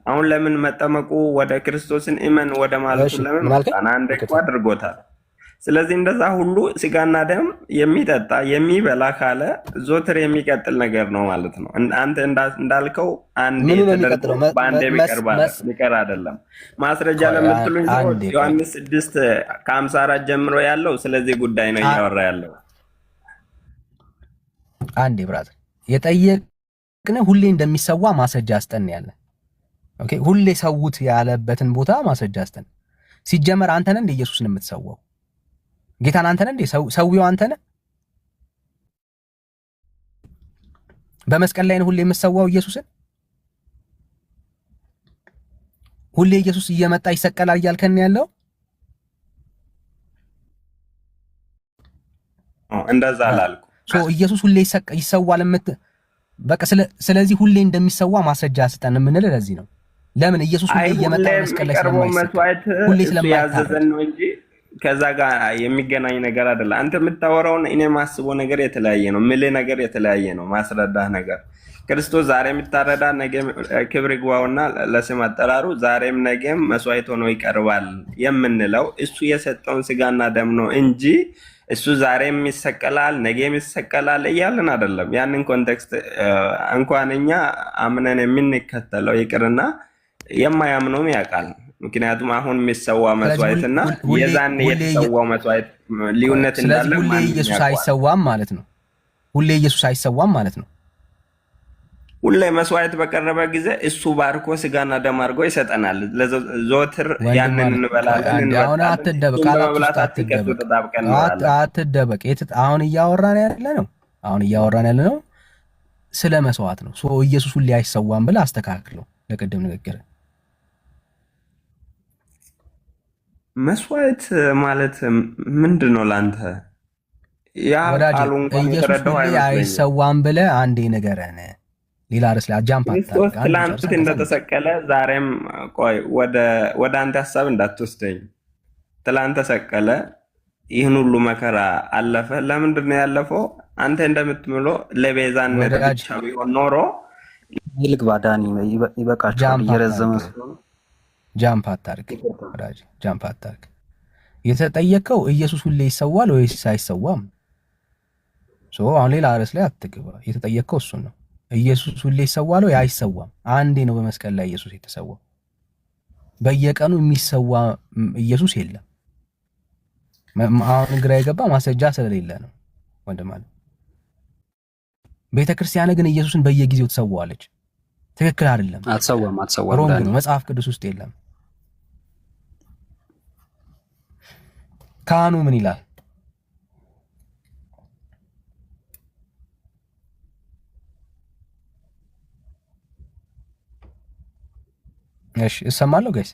አሁን ለምን መጠመቁ ወደ ክርስቶስን እመን ወደ ማለቱ ለምን መጣና አንዴ እኮ አድርጎታል። ስለዚህ እንደዛ ሁሉ ስጋና ደም የሚጠጣ የሚበላ ካለ ዞትር የሚቀጥል ነገር ነው ማለት ነው። አንተ እንዳልከው አንዴ ተደርጎ በአንዴ ቢቀር አይደለም። ማስረጃ ለምትሉኝ ዮሐንስ 6:54 ጀምሮ ያለው ስለዚህ ጉዳይ ነው እያወራ ያለው። አንዴ ብራዘር የጠየቅን ሁሌ እንደሚሰዋ ማስረጃ አስጠን ያለ። ኦኬ፣ ሁሌ ሰውት ያለበትን ቦታ ማስረጃ አስጠን። ሲጀመር አንተ ነህ እንደ ኢየሱስን የምትሰዋው? ጌታን አንተ ነህ እንደ ሰውየው? አንተ ነህ በመስቀል ላይ ነው ሁሌ የምትሰዋው ኢየሱስን? ሁሌ ኢየሱስ እየመጣ ይሰቀላል እያልከን ያለው? እንደዛ አላልኩ። ኢየሱስ ሁሌ ይሰዋል በቃ ስለዚህ ሁሌ እንደሚሰዋ ማስረጃ ስጠን የምንል ለዚህ ነው። ለምን ኢየሱስ ሁሌ እየመጣ መስቀል ላይ ሁሌ ስለማያዘዘን ነው እንጂ ከዛ ጋር የሚገናኝ ነገር አይደለም። አንተ የምታወራውን እኔ ማስበው ነገር የተለያየ ነው፣ ምልህ ነገር የተለያየ ነው፣ ማስረዳህ ነገር ክርስቶስ ዛሬ የሚታረዳ ነገ ክብር ይግባውና ለስም አጠራሩ ዛሬም ነገም መስዋዕት ሆኖ ይቀርባል የምንለው እሱ የሰጠውን ስጋና ደም ነው እንጂ እሱ ዛሬም ይሰቀላል ነገም ይሰቀላል እያልን አይደለም። ያንን ኮንቴክስት እንኳን እኛ አምነን የምንከተለው ይቅርና የማያምነውም ያውቃል። ምክንያቱም አሁን የሚሰዋ መስዋዕትና የዛን የተሰዋው መስዋዕት ልዩነት እንዳለ ሁሌ ኢየሱስ አይሰዋም ማለት ነው። ሁሌ ኢየሱስ አይሰዋም ማለት ነው። ሁሌ መስዋዕት በቀረበ ጊዜ እሱ ባርኮ ስጋና ደም አድርጎ ይሰጠናል። ዘወትር ያንን እንበላለን። አሁን አትደበቅ፣ አትደበቅ። አሁን እያወራን ያለ ነው ስለ መስዋዕት ነው። ኢየሱስ ሁሌ አይሰዋም ብለህ አስተካክለው ለቅድም ንግግር። መስዋዕት ማለት ምንድን ነው ላንተ? ያ ወዳጅ ቃሉ እንኳን ኢየሱስ የተረዳው ሁሌ አይመስለኝም። አይሰዋም ብለህ አንዴ ንገረን። ሌላ ርዕስ ላይ አጃምፓ ክርስቶስ ትላንት እንደተሰቀለ ዛሬም ቆይ ወደ አንተ ሀሳብ እንዳትወስደኝ። ትላንት ተሰቀለ፣ ይህን ሁሉ መከራ አለፈ። ለምንድን ነው ያለፈው? አንተ እንደምትምለው ለቤዛነት ብቻ ቢሆን ኖሮ ይልግባ ዳኒ ይበቃቸዋል። እየረዘመ ጃምፕ አታርግ ወዳጅ፣ ጃምፕ አታርግ። የተጠየቀው ኢየሱስ ሁሌ ይሰዋል ወይስ አይሰዋም? አሁን ሌላ ርዕስ ላይ አትግባ። የተጠየቀው እሱ ነው። ኢየሱስ ሁሌ ይሰዋል ወይ አይሰዋም? አንዴ ነው በመስቀል ላይ ኢየሱስ የተሰዋው። በየቀኑ የሚሰዋ ኢየሱስ የለም። አሁን ግራ የገባ ማስረጃ ስለሌለ ነው ወንድም አለ። ቤተክርስቲያን ግን ኢየሱስን በየጊዜው ትሰዋለች። ትክክል አይደለም። አትሰዋም ሮንግ ነው። መጽሐፍ ቅዱስ ውስጥ የለም። ካህኑ ምን ይላል? እሺ እሰማለሁ ጋይስ።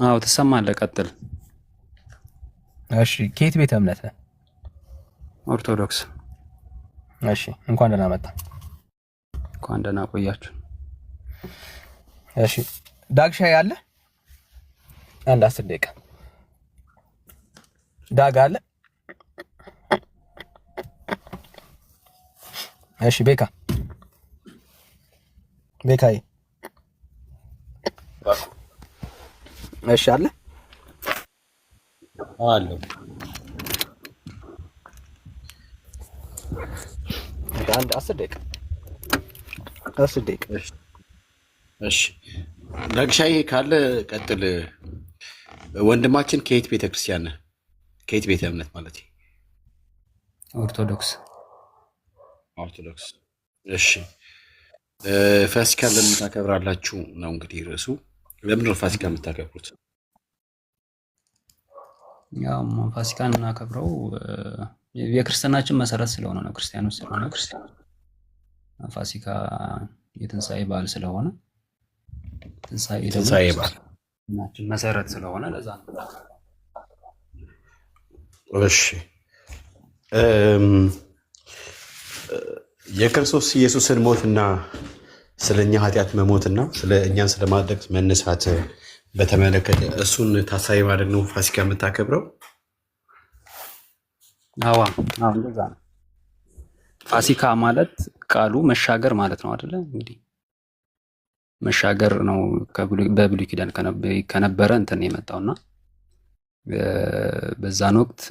አዎ ትሰማለህ። ቀጥል። እሺ ከየት ቤተ እምነት ነህ? ኦርቶዶክስ። እሺ እንኳን ደህና መጣ። እንኳን ደህና ቆያችሁ። እሺ ዳግ ሻይ አለ? አንድ 10 ደቂቃ ዳግ አለ? እሺ ቤካዬ እሺ አለ አለ። አንድ 10 ደቂቃ እሺ ዳግሻዬ ካለ ቀጥል። ወንድማችን ከየት ቤተክርስቲያን ነህ? ከየት ቤተ እምነት ማለት? ኦርቶዶክስ። እሺ ፋሲካን ለምን ታከብራላችሁ ነው እንግዲህ ርዕሱ። ለምን ነው ፋሲካ የምታከብሩት? ያው ፋሲካን እናከብረው የክርስትናችን መሰረት ስለሆነ ነው። ክርስቲያኖች ስለሆነ ፋሲካ የትንሣኤ በዓል ስለሆነ ትንሣኤ በዓል መሰረት ስለሆነ ለዛ ነው። እሺ የክርስቶስ ኢየሱስን ሞትና ስለኛ ኃጢአት መሞትና ስለ እኛን ስለማድረግ መነሳት በተመለከተ እሱን ታሳቢ ማድረግ ነው ፋሲካ የምታከብረው? አዎ እንደዛ ነው። ፋሲካ ማለት ቃሉ መሻገር ማለት ነው አይደለ? እንግዲህ መሻገር ነው። በብሉይ ኪዳን ከነበረ እንትን የመጣውና በዛን ወቅት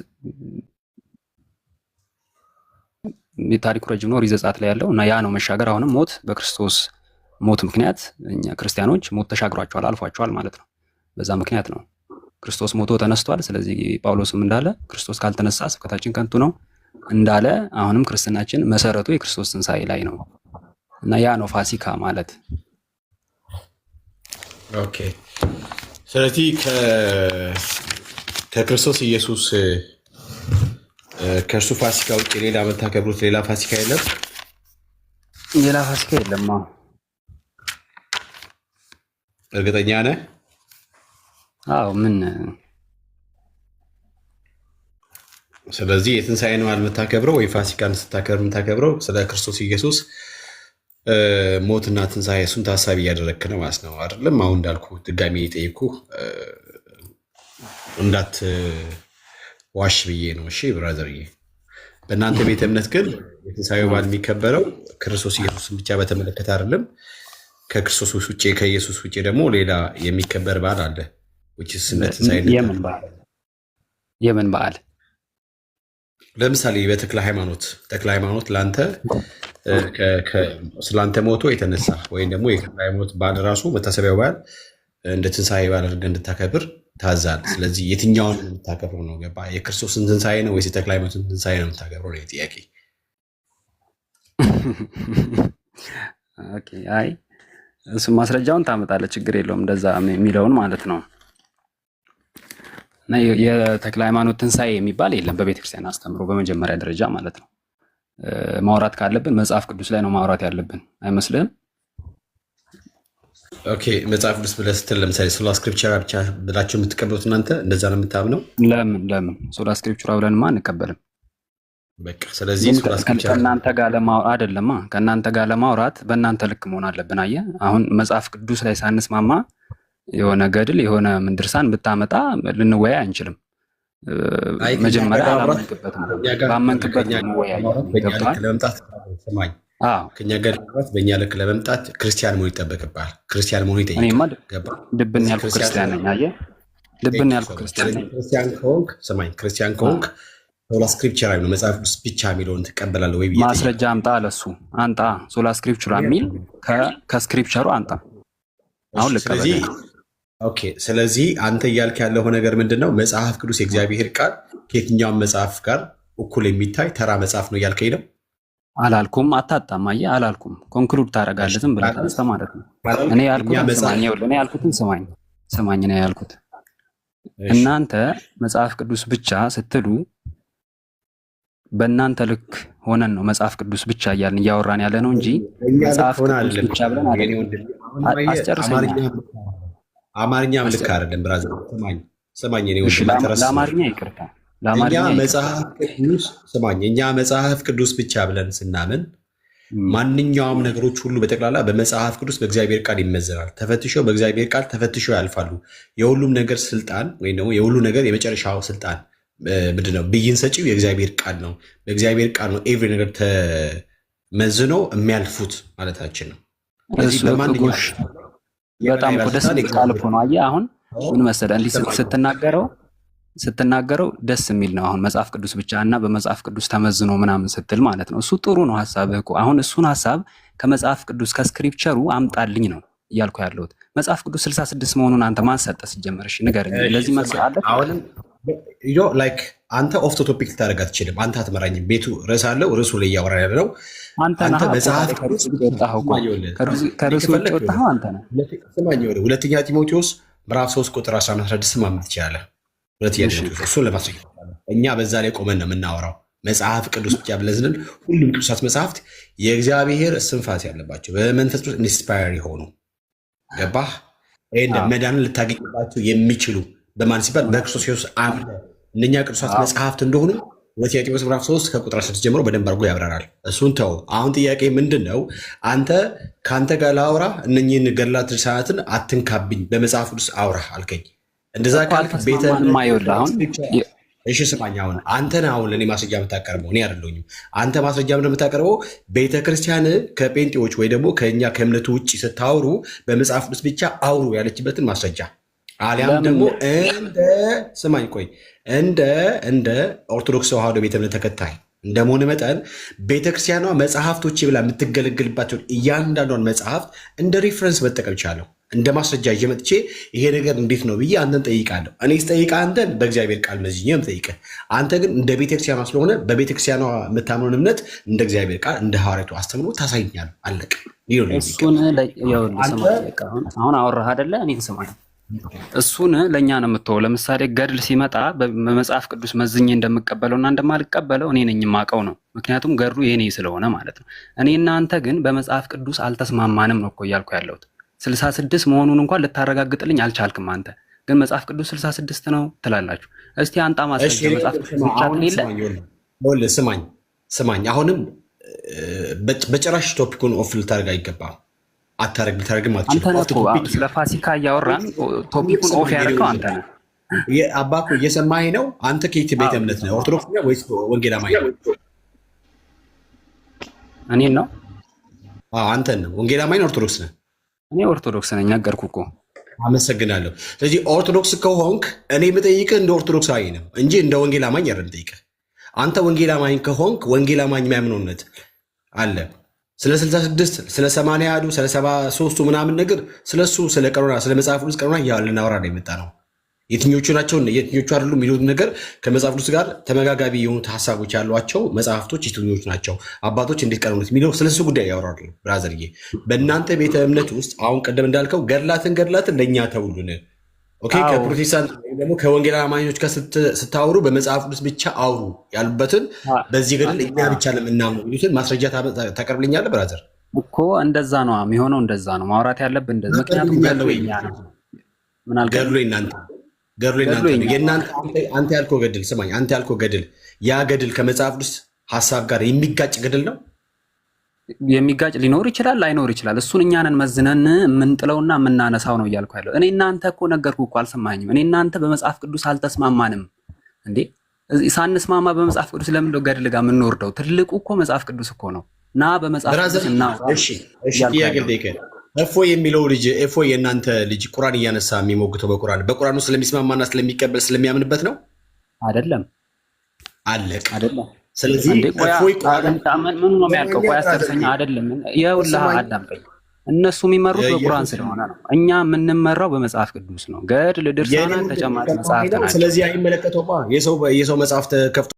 የታሪኩ ረጅም ነው። ዘጸአት ላይ ያለው እና ያ ነው መሻገር። አሁንም ሞት በክርስቶስ ሞት ምክንያት እኛ ክርስቲያኖች ሞት ተሻግሯቸዋል፣ አልፏቸዋል ማለት ነው። በዛ ምክንያት ነው ክርስቶስ ሞቶ ተነስቷል። ስለዚህ ጳውሎስም እንዳለ ክርስቶስ ካልተነሳ ስብከታችን ከንቱ ነው እንዳለ አሁንም ክርስትናችን መሰረቱ የክርስቶስ ትንሣኤ ላይ ነው እና ያ ነው ፋሲካ ማለት። ኦኬ። ስለዚህ ከክርስቶስ ኢየሱስ ከእርሱ ፋሲካ ውጭ ሌላ የምታከብሩት ሌላ ፋሲካ የለም? ሌላ ፋሲካ የለም። እርግጠኛ ነህ? አዎ። ምን? ስለዚህ የትንሣኤን በዓል የምታከብረው ወይ ፋሲካን ስታከብር የምታከብረው ስለ ክርስቶስ ኢየሱስ ሞትና ትንሣኤ እሱን ታሳቢ እያደረግክ ነው ማለት ነው አይደለም? አሁን እንዳልኩ ድጋሚ የጠየኩ እንዳት ዋሽ ብዬ ነው። እሺ ብራዘርዬ፣ በእናንተ ቤተ እምነት ግን የትንሣኤው በዓል የሚከበረው ክርስቶስ ኢየሱስን ብቻ በተመለከተ አይደለም። ከክርስቶስ ውጭ ከኢየሱስ ውጭ ደግሞ ሌላ የሚከበር በዓል አለ። የምን በዓል? ለምሳሌ በተክለ ሃይማኖት ለአንተ ስለአንተ ሞቶ የተነሳ ወይም ደግሞ የተክለ ሃይማኖት በዓል ራሱ መታሰቢያው በዓል እንደ ትንሣኤ በዓል አድርገህ እንድታከብር ታዛል። ስለዚህ የትኛውን የምታከብረው ነው? ገባ? የክርስቶስን ትንሣኤ ነው ወይስ የተክለ ሃይማኖትን ትንሣኤ ነው የምታከብረው ነው ጥያቄ። አይ እሱ ማስረጃውን ታመጣለህ፣ ችግር የለውም። እንደዛ የሚለውን ማለት ነው። እና የተክለ ሃይማኖት ትንሣኤ የሚባል የለም በቤተክርስቲያን አስተምሮ፣ በመጀመሪያ ደረጃ ማለት ነው። ማውራት ካለብን መጽሐፍ ቅዱስ ላይ ነው ማውራት ያለብን አይመስልህም? ኦኬ መጽሐፍ ቅዱስ ብለህ ስትል ለምሳሌ ሶላ ስክሪፕቸር ብቻ ብላችሁ የምትቀበሉት እናንተ እንደዛ ነው የምታምነው? ለምን ሶላ ስክሪፕቸር ብለንማ አንቀበልም። በቃ ስለዚህ ሶላ ስክሪፕቸር ከእናንተ ጋር ለማውራት አይደለማ፣ ከእናንተ ጋር ለማውራት በእናንተ ልክ መሆን አለብን። አየህ አሁን መጽሐፍ ቅዱስ ላይ ሳንስማማ የሆነ ገድል የሆነ ምንድርሳን ብታመጣ ልንወያይ አንችልም። መጀመሪያ አላመንክበት ነው፣ ባመንክበት ነው ወያይ ለመምጣት ሰማኝ። ከኛ ጋር በእኛ ልክ ለመምጣት ክርስቲያን መሆን ይጠበቅብሃል። ክርስቲያን መሆን ይጠይቃል። እኔማ ድብን ያልኩ ክርስቲያን ነኝ። አየህ ድብን ያልኩ ክርስቲያን ነኝ። ክርስቲያን ከሆንክ ሰማኝ፣ ክርስቲያን ከሆንክ ሶላ ስክሪፕቸር ነው መጽሐፍ ቅዱስ ብቻ የሚለውን ትቀበላለህ ወይ? ማስረጃ አምጣ፣ ለሱ አንጣ። ሶላ ስክሪፕቸር የሚል ከስክሪፕቸሩ አንጣ። አሁን ልቀበል። ኦኬ ስለዚህ አንተ እያልክ ያለው ነገር ምንድነው? መጽሐፍ ቅዱስ የእግዚአብሔር ቃል ከየትኛውም መጽሐፍ ጋር እኩል የሚታይ ተራ መጽሐፍ ነው እያልከኝ ነው? አላልኩም። አታጣም። አየህ አላልኩም። ኮንክሉድ ታደርጋለህ ዝም ብለህ ተነስተ ማለት ነው። እኔ ያልኩትን ስማኝ ነው ያልኩት። እናንተ መጽሐፍ ቅዱስ ብቻ ስትሉ በእናንተ ልክ ሆነን ነው መጽሐፍ ቅዱስ ብቻ እያልን እያወራን ያለ ነው እንጂ መጽሐፍ ቅዱስ ብቻ ብለን አስጨርሰኝ። አማርኛም ልክ አይደለም ብራዘር። ስማኝ ለአማርኛ ይቅርታ። እኛ መጽሐፍ ቅዱስ ብቻ ብለን ስናምን ማንኛውም ነገሮች ሁሉ በጠቅላላ በመጽሐፍ ቅዱስ በእግዚአብሔር ቃል ይመዘናል። ተፈትሸው በእግዚአብሔር ቃል ተፈትሸው ያልፋሉ። የሁሉም ነገር ስልጣን ወይም ደግሞ የሁሉ ነገር የመጨረሻው ስልጣን ምንድነው? ብይን ሰጪው የእግዚአብሔር ቃል ነው። በእግዚአብሔር ቃል ነው ኤቭሪ ነገር ተመዝኖ የሚያልፉት ማለታችን ነው። በጣም ደስ የሚል ቃል እኮ ነው። አየህ አሁን ምን መሰለህ እንዲህ ስትናገረው ደስ የሚል ነው። አሁን መጽሐፍ ቅዱስ ብቻ እና በመጽሐፍ ቅዱስ ተመዝኖ ምናምን ስትል ማለት ነው። እሱ ጥሩ ነው ሐሳብህ እኮ። አሁን እሱን ሐሳብ ከመጽሐፍ ቅዱስ ከስክሪፕቸሩ አምጣልኝ ነው እያልኩ ያለሁት። መጽሐፍ ቅዱስ 66 መሆኑን አንተ ማን ሰጠህ ሲጀመር? እሺ ንገረኝ። ለዚህ መልስ አለ? አሁንም ላይክ አንተ ኦፍ ቶፒክ ልታደርግ አትችልም። አንተ አትመራኝም። ቤቱ ርዕስ አለው። ርዕሱ ላይ እያወራ ያለ ነው። አንተ መጽሐፍ ከርዕሱ ውጭ ወጣኸው አንተ ነህ። ሁለተኛ ጢሞቴዎስ ምዕራፍ 3 ቁጥር 11 ማመት ትችላለህ። ሁለተኛ ጢሞቴዎስ እሱን ለማስረጃ እኛ በዛ ላይ ቆመን ነው የምናወራው። መጽሐፍ ቅዱስ ብቻ ብለን ስንል ሁሉም ቅዱሳት መጽሐፍት የእግዚአብሔር እስትንፋስ ያለባቸው በመንፈስ ቅዱስ ኢንስፓየር የሆኑ ገባህ? ይሄን መዳንን ልታገኝባቸው የሚችሉ በማን ሲባል በክርስቶስ ኢየሱስ አምነህ እነኛ ቅዱሳት መጽሐፍት እንደሆኑ ሁለተኛ ጢሞቴዎስ ምዕራፍ 3 ከቁጥር 16 ጀምሮ በደንብ አድርጎ ያብራራል። እሱን ተው። አሁን ጥያቄ ምንድን ነው? አንተ ከአንተ ጋር ላውራ እነኝህን ገድላት ድርሳናትን አትንካብኝ፣ በመጽሐፍ ቅዱስ አውራ አልከኝ። እንደዛ ካልክ ቤተ እሺ ስማኝ። አሁን አንተን አሁን ለእኔ ማስረጃ የምታቀርበው እኔ አይደለሁኝም። አንተ ማስረጃ የምታቀርበው ቤተክርስቲያን ከጴንጤዎች ወይ ደግሞ ከእኛ ከእምነቱ ውጭ ስታወሩ በመጽሐፍ ቅዱስ ብቻ አውሩ ያለችበትን ማስረጃ አሊያም ደግሞ ስማኝ ቆይ እንደ ኦርቶዶክስ ተዋህዶ ቤተ እምነት ተከታይ እንደመሆን መጠን ቤተክርስቲያኗ መጽሐፍቶች ብላ የምትገለግልባቸውን እያንዳንዷን መጽሐፍት እንደ ሪፍረንስ መጠቀም ቻለሁ። እንደ ማስረጃ ይዤ መጥቼ ይሄ ነገር እንዴት ነው ብዬ አንተን ጠይቃለሁ። እኔ ስጠይቅህ አንተን በእግዚአብሔር ቃል መዝኜ የምጠይቅህ፣ አንተ ግን እንደ ቤተክርስቲያኗ ስለሆነ በቤተክርስቲያኗ የምታምነውን እምነት እንደ እግዚአብሔር ቃል እንደ ሐዋርያቱ አስተምሮ ታሳይኛለህ። አለቀ። አሁን አወራህ አይደለ? እኔ ተሰማኝ። እሱን ለእኛ ነው የምትወው። ለምሳሌ ገድል ሲመጣ በመጽሐፍ ቅዱስ መዝኜ እንደምቀበለውና እንደማልቀበለው እኔ ነኝ የማውቀው ነው። ምክንያቱም ገድሉ የኔ ስለሆነ ማለት ነው። እኔና አንተ ግን በመጽሐፍ ቅዱስ አልተስማማንም ነው እኮ እያልኩ ያለሁት። 66 መሆኑን እንኳን ልታረጋግጥልኝ አልቻልክም። አንተ ግን መጽሐፍ ቅዱስ 66 ነው ትላላችሁ። እስቲ አንጣ ማስረጃ። መጽሐፍ ቅዱስ ብቻ ስማኝ። አሁንም በጭራሽ ቶፒኩን ኦፍ ልታደርግ አይገባም። ልታደርግም አትችልም። ስለ ፋሲካ እያወራን ቶፒኩን ኦፍ ያደርገው አንተ ነህ። አባኮ እየሰማኸኝ ነው? አንተ ከየት ቤተ እምነት ነህ? ኦርቶዶክስ ነህ ወይስ ወንጌል አማኝ ነህ? እኔን ነው? አንተን ነው። ወንጌል አማኝ ነህ? ኦርቶዶክስ ነህ? እኔ ኦርቶዶክስ ነኝ። ነገርኩህ እኮ። አመሰግናለሁ። ስለዚህ ኦርቶዶክስ ከሆንክ እኔ የምጠይቅህ እንደ ኦርቶዶክሳዊ ነው እንጂ እንደ ወንጌል አማኝ አይደለም የምጠይቅህ። አንተ ወንጌል አማኝ ከሆንክ ወንጌል አማኝ የሚያምነው እምነት አለ። ስለ 66 ስለ 80 ስለ 73 ምናምን ነገር ስለሱ ስለ ቀኖና ስለ መጽሐፍ ቅዱስ ቀኖና ልናወራ ነው የመጣ ነው። የትኞቹ ናቸው የትኞቹ አይደሉም የሚሉት ነገር ከመጽሐፍ ቅዱስ ጋር ተመጋጋቢ የሆኑት ሀሳቦች ያሏቸው መጽሐፍቶች የትኞቹ ናቸው፣ አባቶች እንዴት ቀኖኑት የሚለው ስለሱ ጉዳይ ያወራሉ። ብራዘርዬ በእናንተ ቤተ እምነት ውስጥ አሁን ቀደም እንዳልከው ገድላትን ለእኛ ተውሉን። ኦኬ ከፕሮቴስታንት ደግሞ ከወንጌል አማኞች ጋር ስታወሩ በመጽሐፍ ቅዱስ ብቻ አውሩ ያሉበትን በዚህ ገድል እኛ ብቻ ለምናምኑ የሚሉትን ማስረጃ ታቀርብልኛለህ ብራዘር? እኮ እንደዛ ነው የሚሆነው። እንደዛ ነው ማውራት ያለብን እንደዛ። ምክንያቱም ገድሎ የኛ ነው። ምን አልከኝ? ገድሎ እናንተ ነው የእናንተ። አንተ ያልከው ገድል ስማኝ፣ አንተ ያልከው ገድል ያ ገድል ከመጽሐፍ ቅዱስ ሐሳብ ጋር የሚጋጭ ገድል ነው። የሚጋጭ ሊኖር ይችላል፣ ላይኖር ይችላል። እሱን እኛንን መዝነን የምንጥለውና የምናነሳው ነው እያልኩ ያለው። እኔ እናንተ እኮ ነገርኩህ እኮ አልሰማኝም። እኔ እናንተ በመጽሐፍ ቅዱስ አልተስማማንም እንዴ? ሳንስማማ በመጽሐፍ ቅዱስ ለምን ነው ገድል ጋር የምንወርደው? ትልቁ እኮ መጽሐፍ ቅዱስ እኮ ነው። ና በመጽሐፍ ቅዱስ እና እፎይ የሚለው ልጅ እፎይ የእናንተ ልጅ ቁርአን እያነሳ የሚሞግተው በቁርአኑ ስለሚስማማና ስለሚቀበል ስለሚያምንበት ነው አይደለም? አለቅ አይደለም። ስለዚህ እፎይ ምን ነው የሚያልቀው? ቆይ አስተርሰኛ አይደለም። ይኸውልህ አዳምጠኝ። እነሱ የሚመሩት በቁርአን ስለሆነ ነው። እኛ የምንመራው በመጽሐፍ ቅዱስ ነው። ገድል፣ ድርሳናት፣ ተጨማሪ መጽሐፍት ናቸው። ስለዚህ አይመለከተውማ የሰው መጽሐፍ ከፍቶ